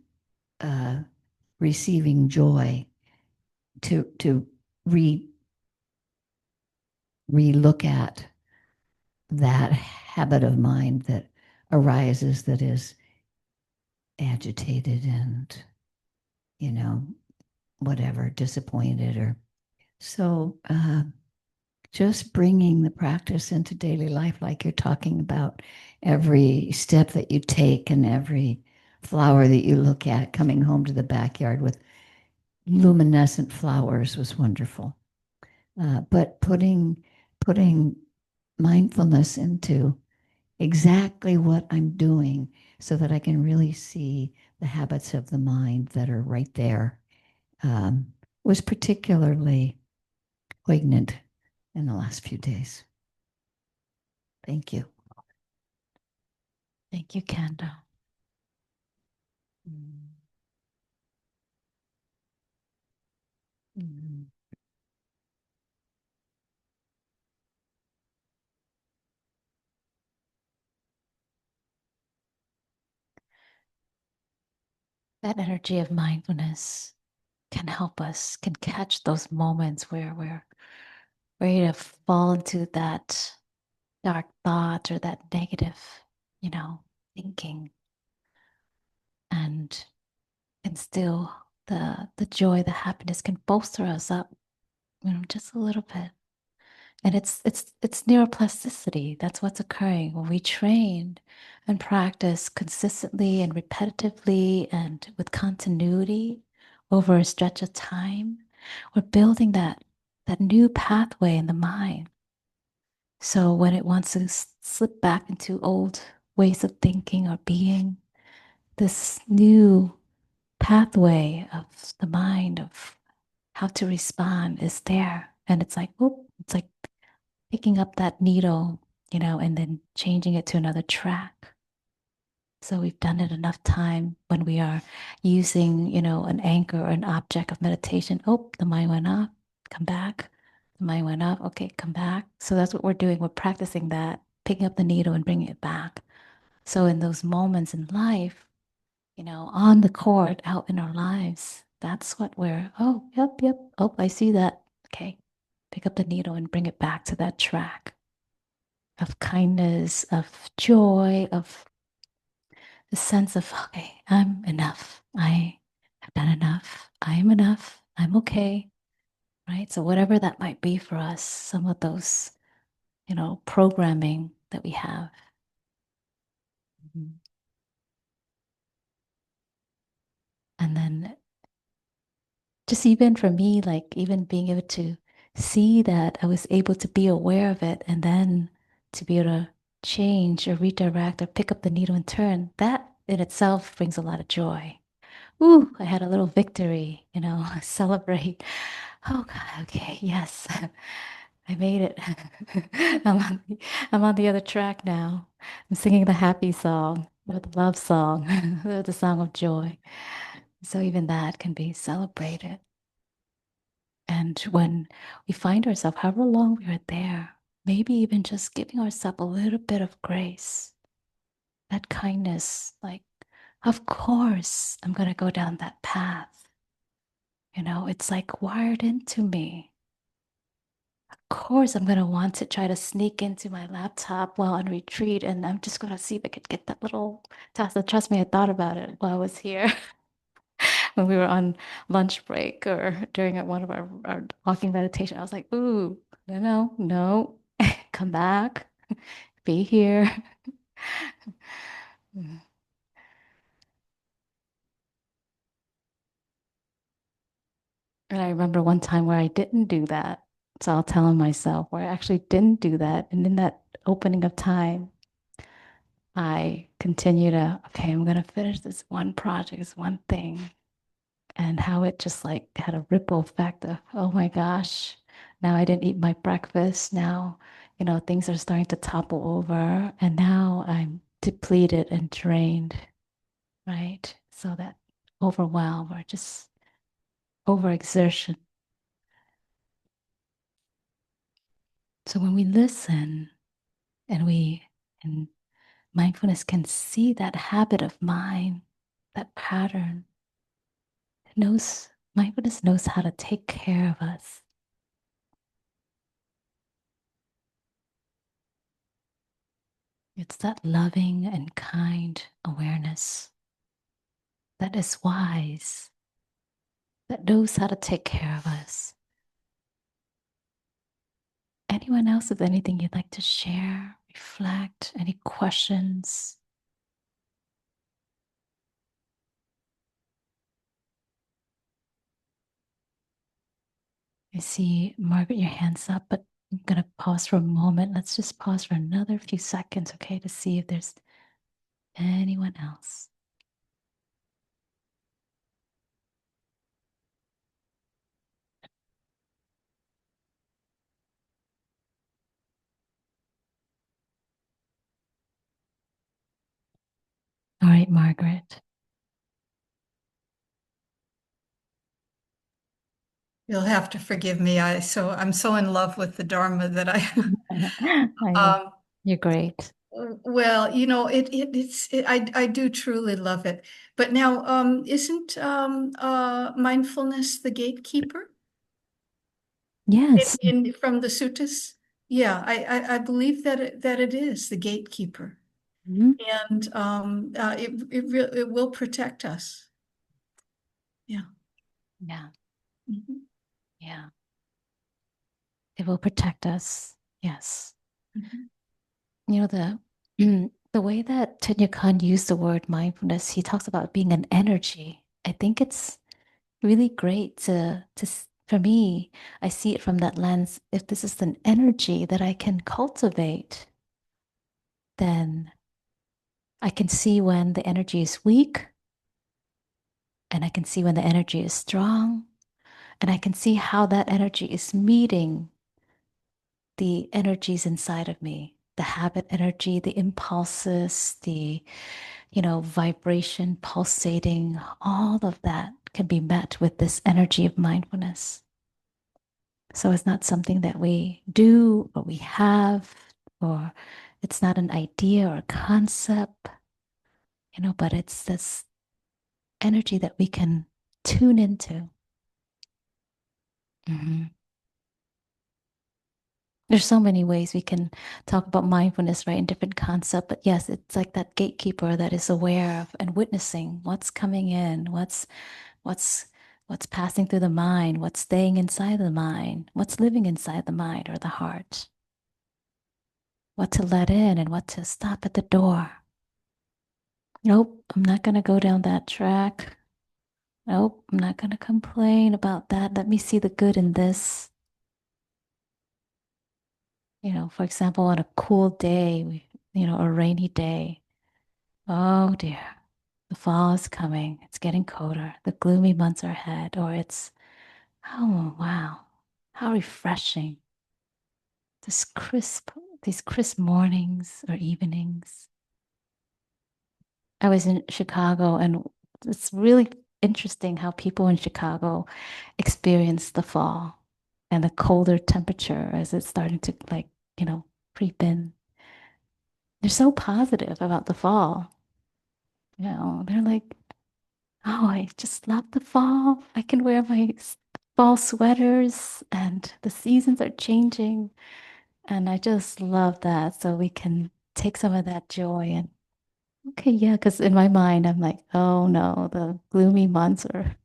uh, receiving joy to re look at that habit of mind that arises, that is agitated and, you know whatever, disappointed, or so. Just bringing the practice into daily life, like you're talking about, every step that you take and every flower that you look at, coming home to the backyard with luminescent flowers was wonderful. But putting mindfulness into exactly what I'm doing so that I can really see the habits of the mind that are right there, was particularly poignant in the last few days. Thank you. Thank you, Kanda. Mm. Mm. That energy of mindfulness can help us, can catch those moments where we're ready to fall into that dark thought or that negative, thinking, and still the joy, the happiness can bolster us up, just a little bit. And it's neuroplasticity. That's what's occurring when we train and practice consistently and repetitively and with continuity over a stretch of time. We're building that new pathway in the mind. So when it wants to slip back into old ways of thinking or being, this new pathway of the mind of how to respond is there. And it's like, whoop, it's like picking up that needle, and then changing it to another track. So we've done it enough time when we are using, an anchor or an object of meditation. Oh, the mind went off, come back. The mind went up. Okay, come back. So that's what we're doing. We're practicing that, picking up the needle and bringing it back. So in those moments in life, on the court, out in our lives, that's what we're, oh, yep, yep. Oh, I see that. Okay, pick up the needle and bring it back to that track of kindness, of joy, of the sense of, okay, I'm enough. I have done enough. I am enough. I'm okay. Right. So, whatever that might be for us, some of those, programming that we have. Mhm. And then just even for me, like even being able to see that I was able to be aware of it and then to be able to change or redirect or pick up the needle and turn, that in itself brings a lot of joy. Ooh, I had a little victory, celebrate. Oh God, okay, yes, I made it. I'm on the other track now. I'm singing the happy song or the love song, the song of joy. So even that can be celebrated. And when we find ourselves, however long we are there, maybe even just giving ourselves a little bit of grace, that kindness, like, of course, I'm going to go down that path. It's like wired into me. Of course, I'm going to want to try to sneak into my laptop while on retreat, and I'm just going to see if I could get that little task. Trust me, I thought about it while I was here when we were on lunch break or during one of our walking meditation. I was like, ooh, no, no, no, come back, be here. And I remember one time where I didn't do that. So I'll tell myself where I actually didn't do that. And in that opening of time, I continue to, okay, I'm going to finish this one project, this one thing. And how it just like had a ripple effect of, oh my gosh, now I didn't eat my breakfast. Now, things are starting to topple over. And now I'm depleted and drained, right? So that overwhelm or just overexertion. So when we listen and mindfulness can see that habit of mind, that pattern, mindfulness knows how to take care of us. It's that loving and kind awareness that is wise, that knows how to take care of us. Anyone else with anything you'd like to share, reflect, any questions? I see, Margaret, your hand's up, but I'm going to pause for a moment. Let's just pause for another few seconds, okay, to see if there's anyone else. All right, Margaret. You'll have to forgive me. I'm so in love with the Dharma that I I know. um You're great. well, I do truly love it. But now isn't mindfulness the gatekeeper Yes. in from the suttas? Yeah, I believe that it is the gatekeeper. Mhm. And it will protect us. Yeah. Yeah. Mhm. Yeah. It will protect us. Yes. Mhm. The the way that Tanya Khan used the word mindfulness, he talks about being an energy. I think it's really great for me, I see it from that lens. If this is an energy that I can cultivate, then I can see when the energy is weak and I can see when the energy is strong and I can see how that energy is meeting the energies inside of me, the habit energy, the impulses, the vibration pulsating, all of that can be met with this energy of mindfulness. So it's not something that we do or we have, or it's not an idea or a concept, but it's this energy that we can tune into. Mhm. There's so many ways we can talk about mindfulness, right, in different concepts. But yes, it's like that gatekeeper that is aware of and witnessing what's coming in, what's what's passing through the mind, what's staying inside the mind, what's living inside the mind or the heart, what to let in and what to stop at the door. Nope, I'm not going to go down that track. Nope, I'm not going to complain about that. Let me see the good in this. For example, on a cool day, a rainy day. Oh dear, the fall is coming. It's getting colder. The gloomy months are ahead. Or oh wow, how refreshing. This crisp, these crisp mornings or evenings. I was in Chicago, and it's really interesting how people in Chicago experience the fall and the colder temperature as it's starting to creep in. They're so positive about the fall. They're like, oh, I just love the fall. I can wear my fall sweaters and the seasons are changing. And I just love that. So we can take some of that joy and, okay, yeah, because in my mind, I'm like, oh no, the gloomy months are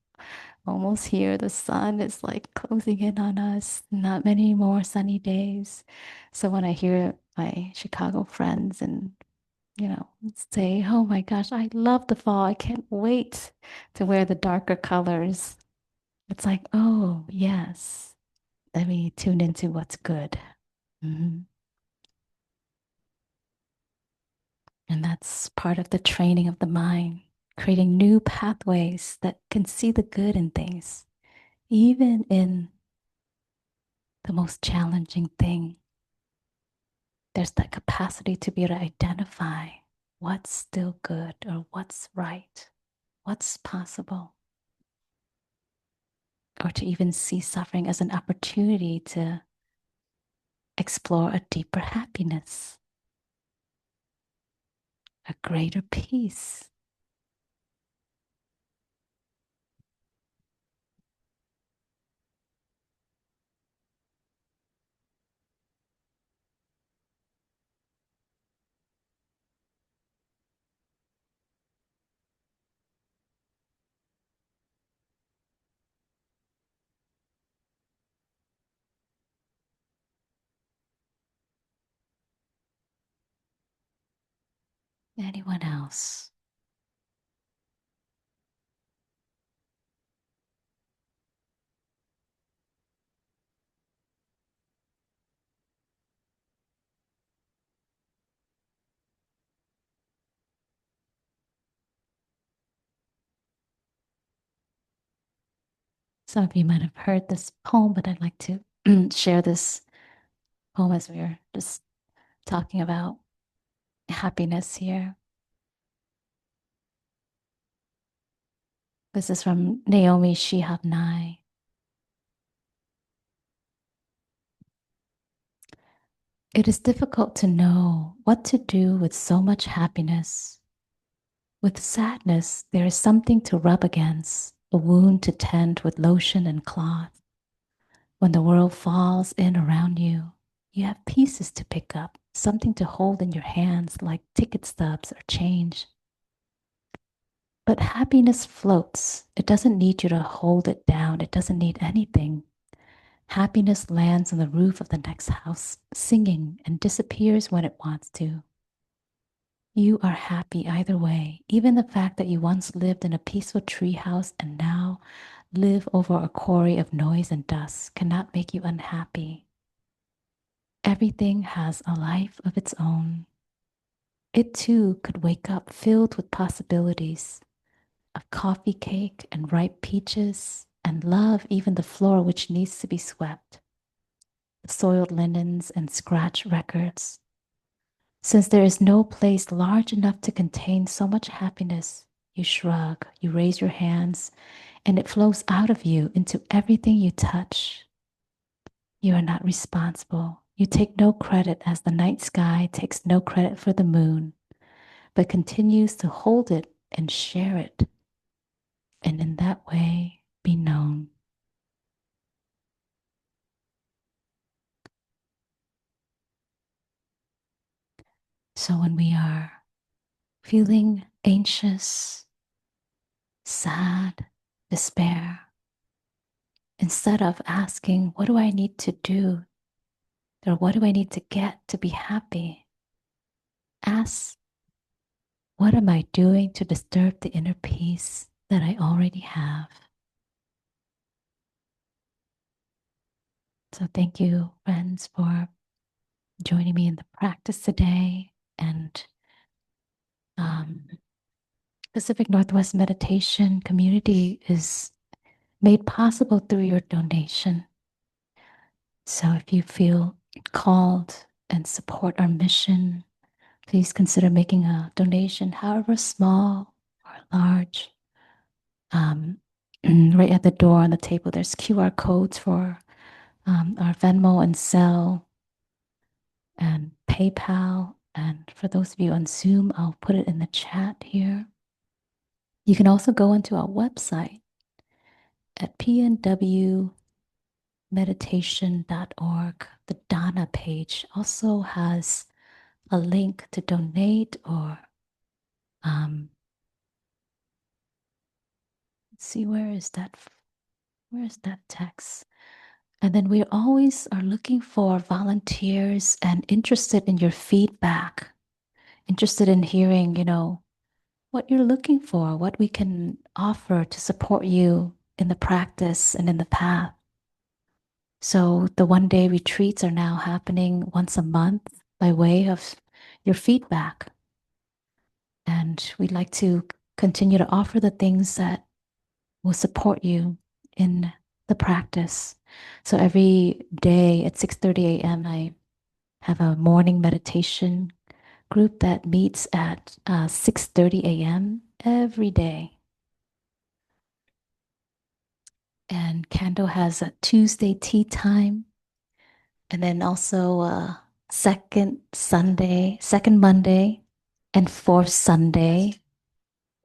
almost here. The sun is like closing in on us. Not many more sunny days. So when I hear my Chicago friends and say, oh my gosh, I love the fall. I can't wait to wear the darker colors. It's like, oh, yes. Let me tune into what's good. Mhm. And that's part of the training of the mind, creating new pathways that can see the good in things, even in the most challenging thing. There's that capacity to be able to identify what's still good or what's right, what's possible, or to even see suffering as an opportunity to explore a deeper happiness, a greater peace. Anyone else? Some of you might have heard this poem, but I'd like to share this poem as we are just talking about happiness here. This is from Naomi Shihab Nye. It is difficult to know what to do with so much happiness. With sadness, there is something to rub against, a wound to tend with lotion and cloth. When the world falls in around you, you have pieces to pick up, something to hold in your hands like ticket stubs or change. But happiness floats. It doesn't need you to hold it down. It doesn't need anything. Happiness lands on the roof of the next house, singing, and disappears when it wants to. You are happy either way. Even the fact that you once lived in a peaceful treehouse and now live over a quarry of noise and dust cannot make you unhappy. Everything has a life of its own. It too could wake up filled with possibilities, a coffee cake and ripe peaches, and love even the floor which needs to be swept, the soiled linens and scratched records. Since there is no place large enough to contain so much happiness, you shrug, you raise your hands, and it flows out of you into everything you touch. You are not responsible. You take no credit as the night sky takes no credit for the moon, but continues to hold it and share it, and in that way be known. So when we are feeling anxious, sad, despair, instead of asking, what do I need to do? Or what do I need to get to be happy? Ask, what am I doing to disturb the inner peace that I already have? So thank you, friends, for joining me in the practice today. And Pacific Northwest Meditation Community is made possible through your donation. So if you feel called and support our mission, please consider making a donation, however small or large. Right at the door on the table, there's QR codes for our Venmo and Zelle and PayPal. And for those of you on Zoom, I'll put it in the chat here. You can also go onto our website at PNWMeditation.org. The Dana page also has a link to donate or let's see, where is that text? And then we always are looking for volunteers and interested in your feedback, interested in hearing, what you're looking for, what we can offer to support you in the practice and in the path. So the one-day retreats are now happening once a month by way of your feedback. And we'd like to continue to offer the things that will support you in the practice. So every day at 6:30 a.m., I have a morning meditation group that meets at 6:30 a.m. every day. And Kando has a Tuesday tea time, and then also second Monday, and fourth Sunday.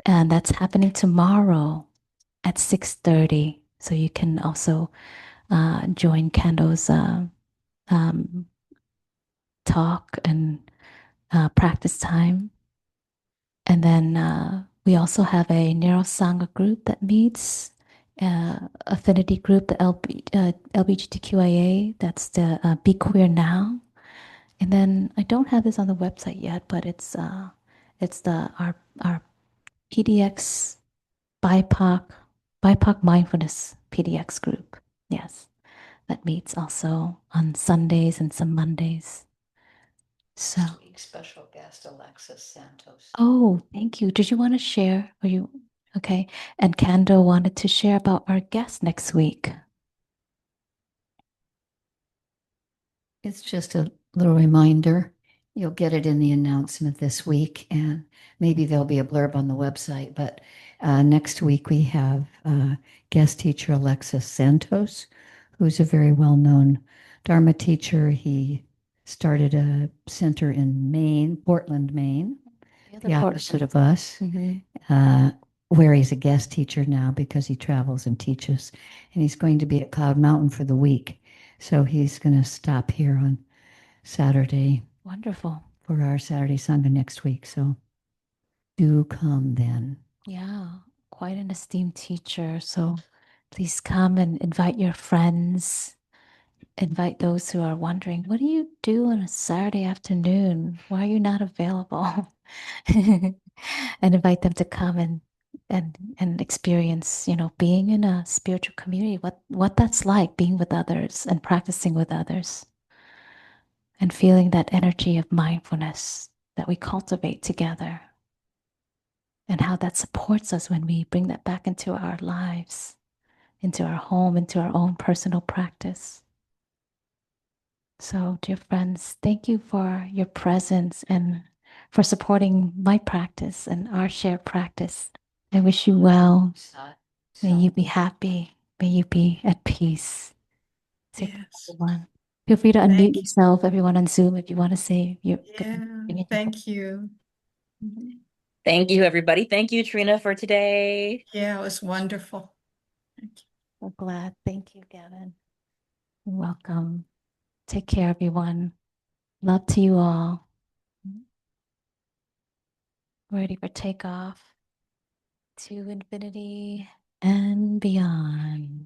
And that's happening tomorrow at 6:30. So you can also join Kando's talk and practice time. And then we also have a Nero Sangha group that meets, affinity group, the LGBTQIA, that's the Be Queer Now. And then I don't have this on the website yet, but it's our PDX BIPOC Mindfulness PDX group. Yes, that meets also on Sundays and some Mondays. So, Next week's special guest, Alexis Santos. oh, thank you. Did you want to share? Or you okay? And Kando wanted to share about our guest next week. It's just a little reminder. You'll get it in the announcement this week, and maybe there'll be a blurb on the website. But next week we have guest teacher Alexis Santos, who's a very well-known Dharma teacher. He started a center in Maine, Portland, Maine, the opposite of us, where he's a guest teacher now because he travels and teaches. And he's going to be at Cloud Mountain for the week. So he's going to stop here on Saturday. Wonderful. For our Saturday Sangha next week. So do come then. Yeah, quite an esteemed teacher. So please come and invite your friends. Invite those who are wondering, what do you do on a Saturday afternoon? Why are you not available? And invite them to come and experience, being in a spiritual community, what that's like, being with others and practicing with others, and feeling that energy of mindfulness that we cultivate together, and how that supports us when we bring that back into our lives, into our home, into our own personal practice. So, dear friends, thank you for your presence and for supporting my practice and our shared practice. I wish you well. May you be happy. May you be at peace. Take care, Yes. everyone. Feel free to unmute Thank you. yourself, everyone on Zoom, if you want to say your Yeah, thank you. Mhm. Thank you, everybody. Thank you, Trina, for today. Yeah, it was wonderful. Thank you. So glad. Thank you, Gavin. Welcome. Take care, everyone. Love to you all. Ready for takeoff to infinity and beyond.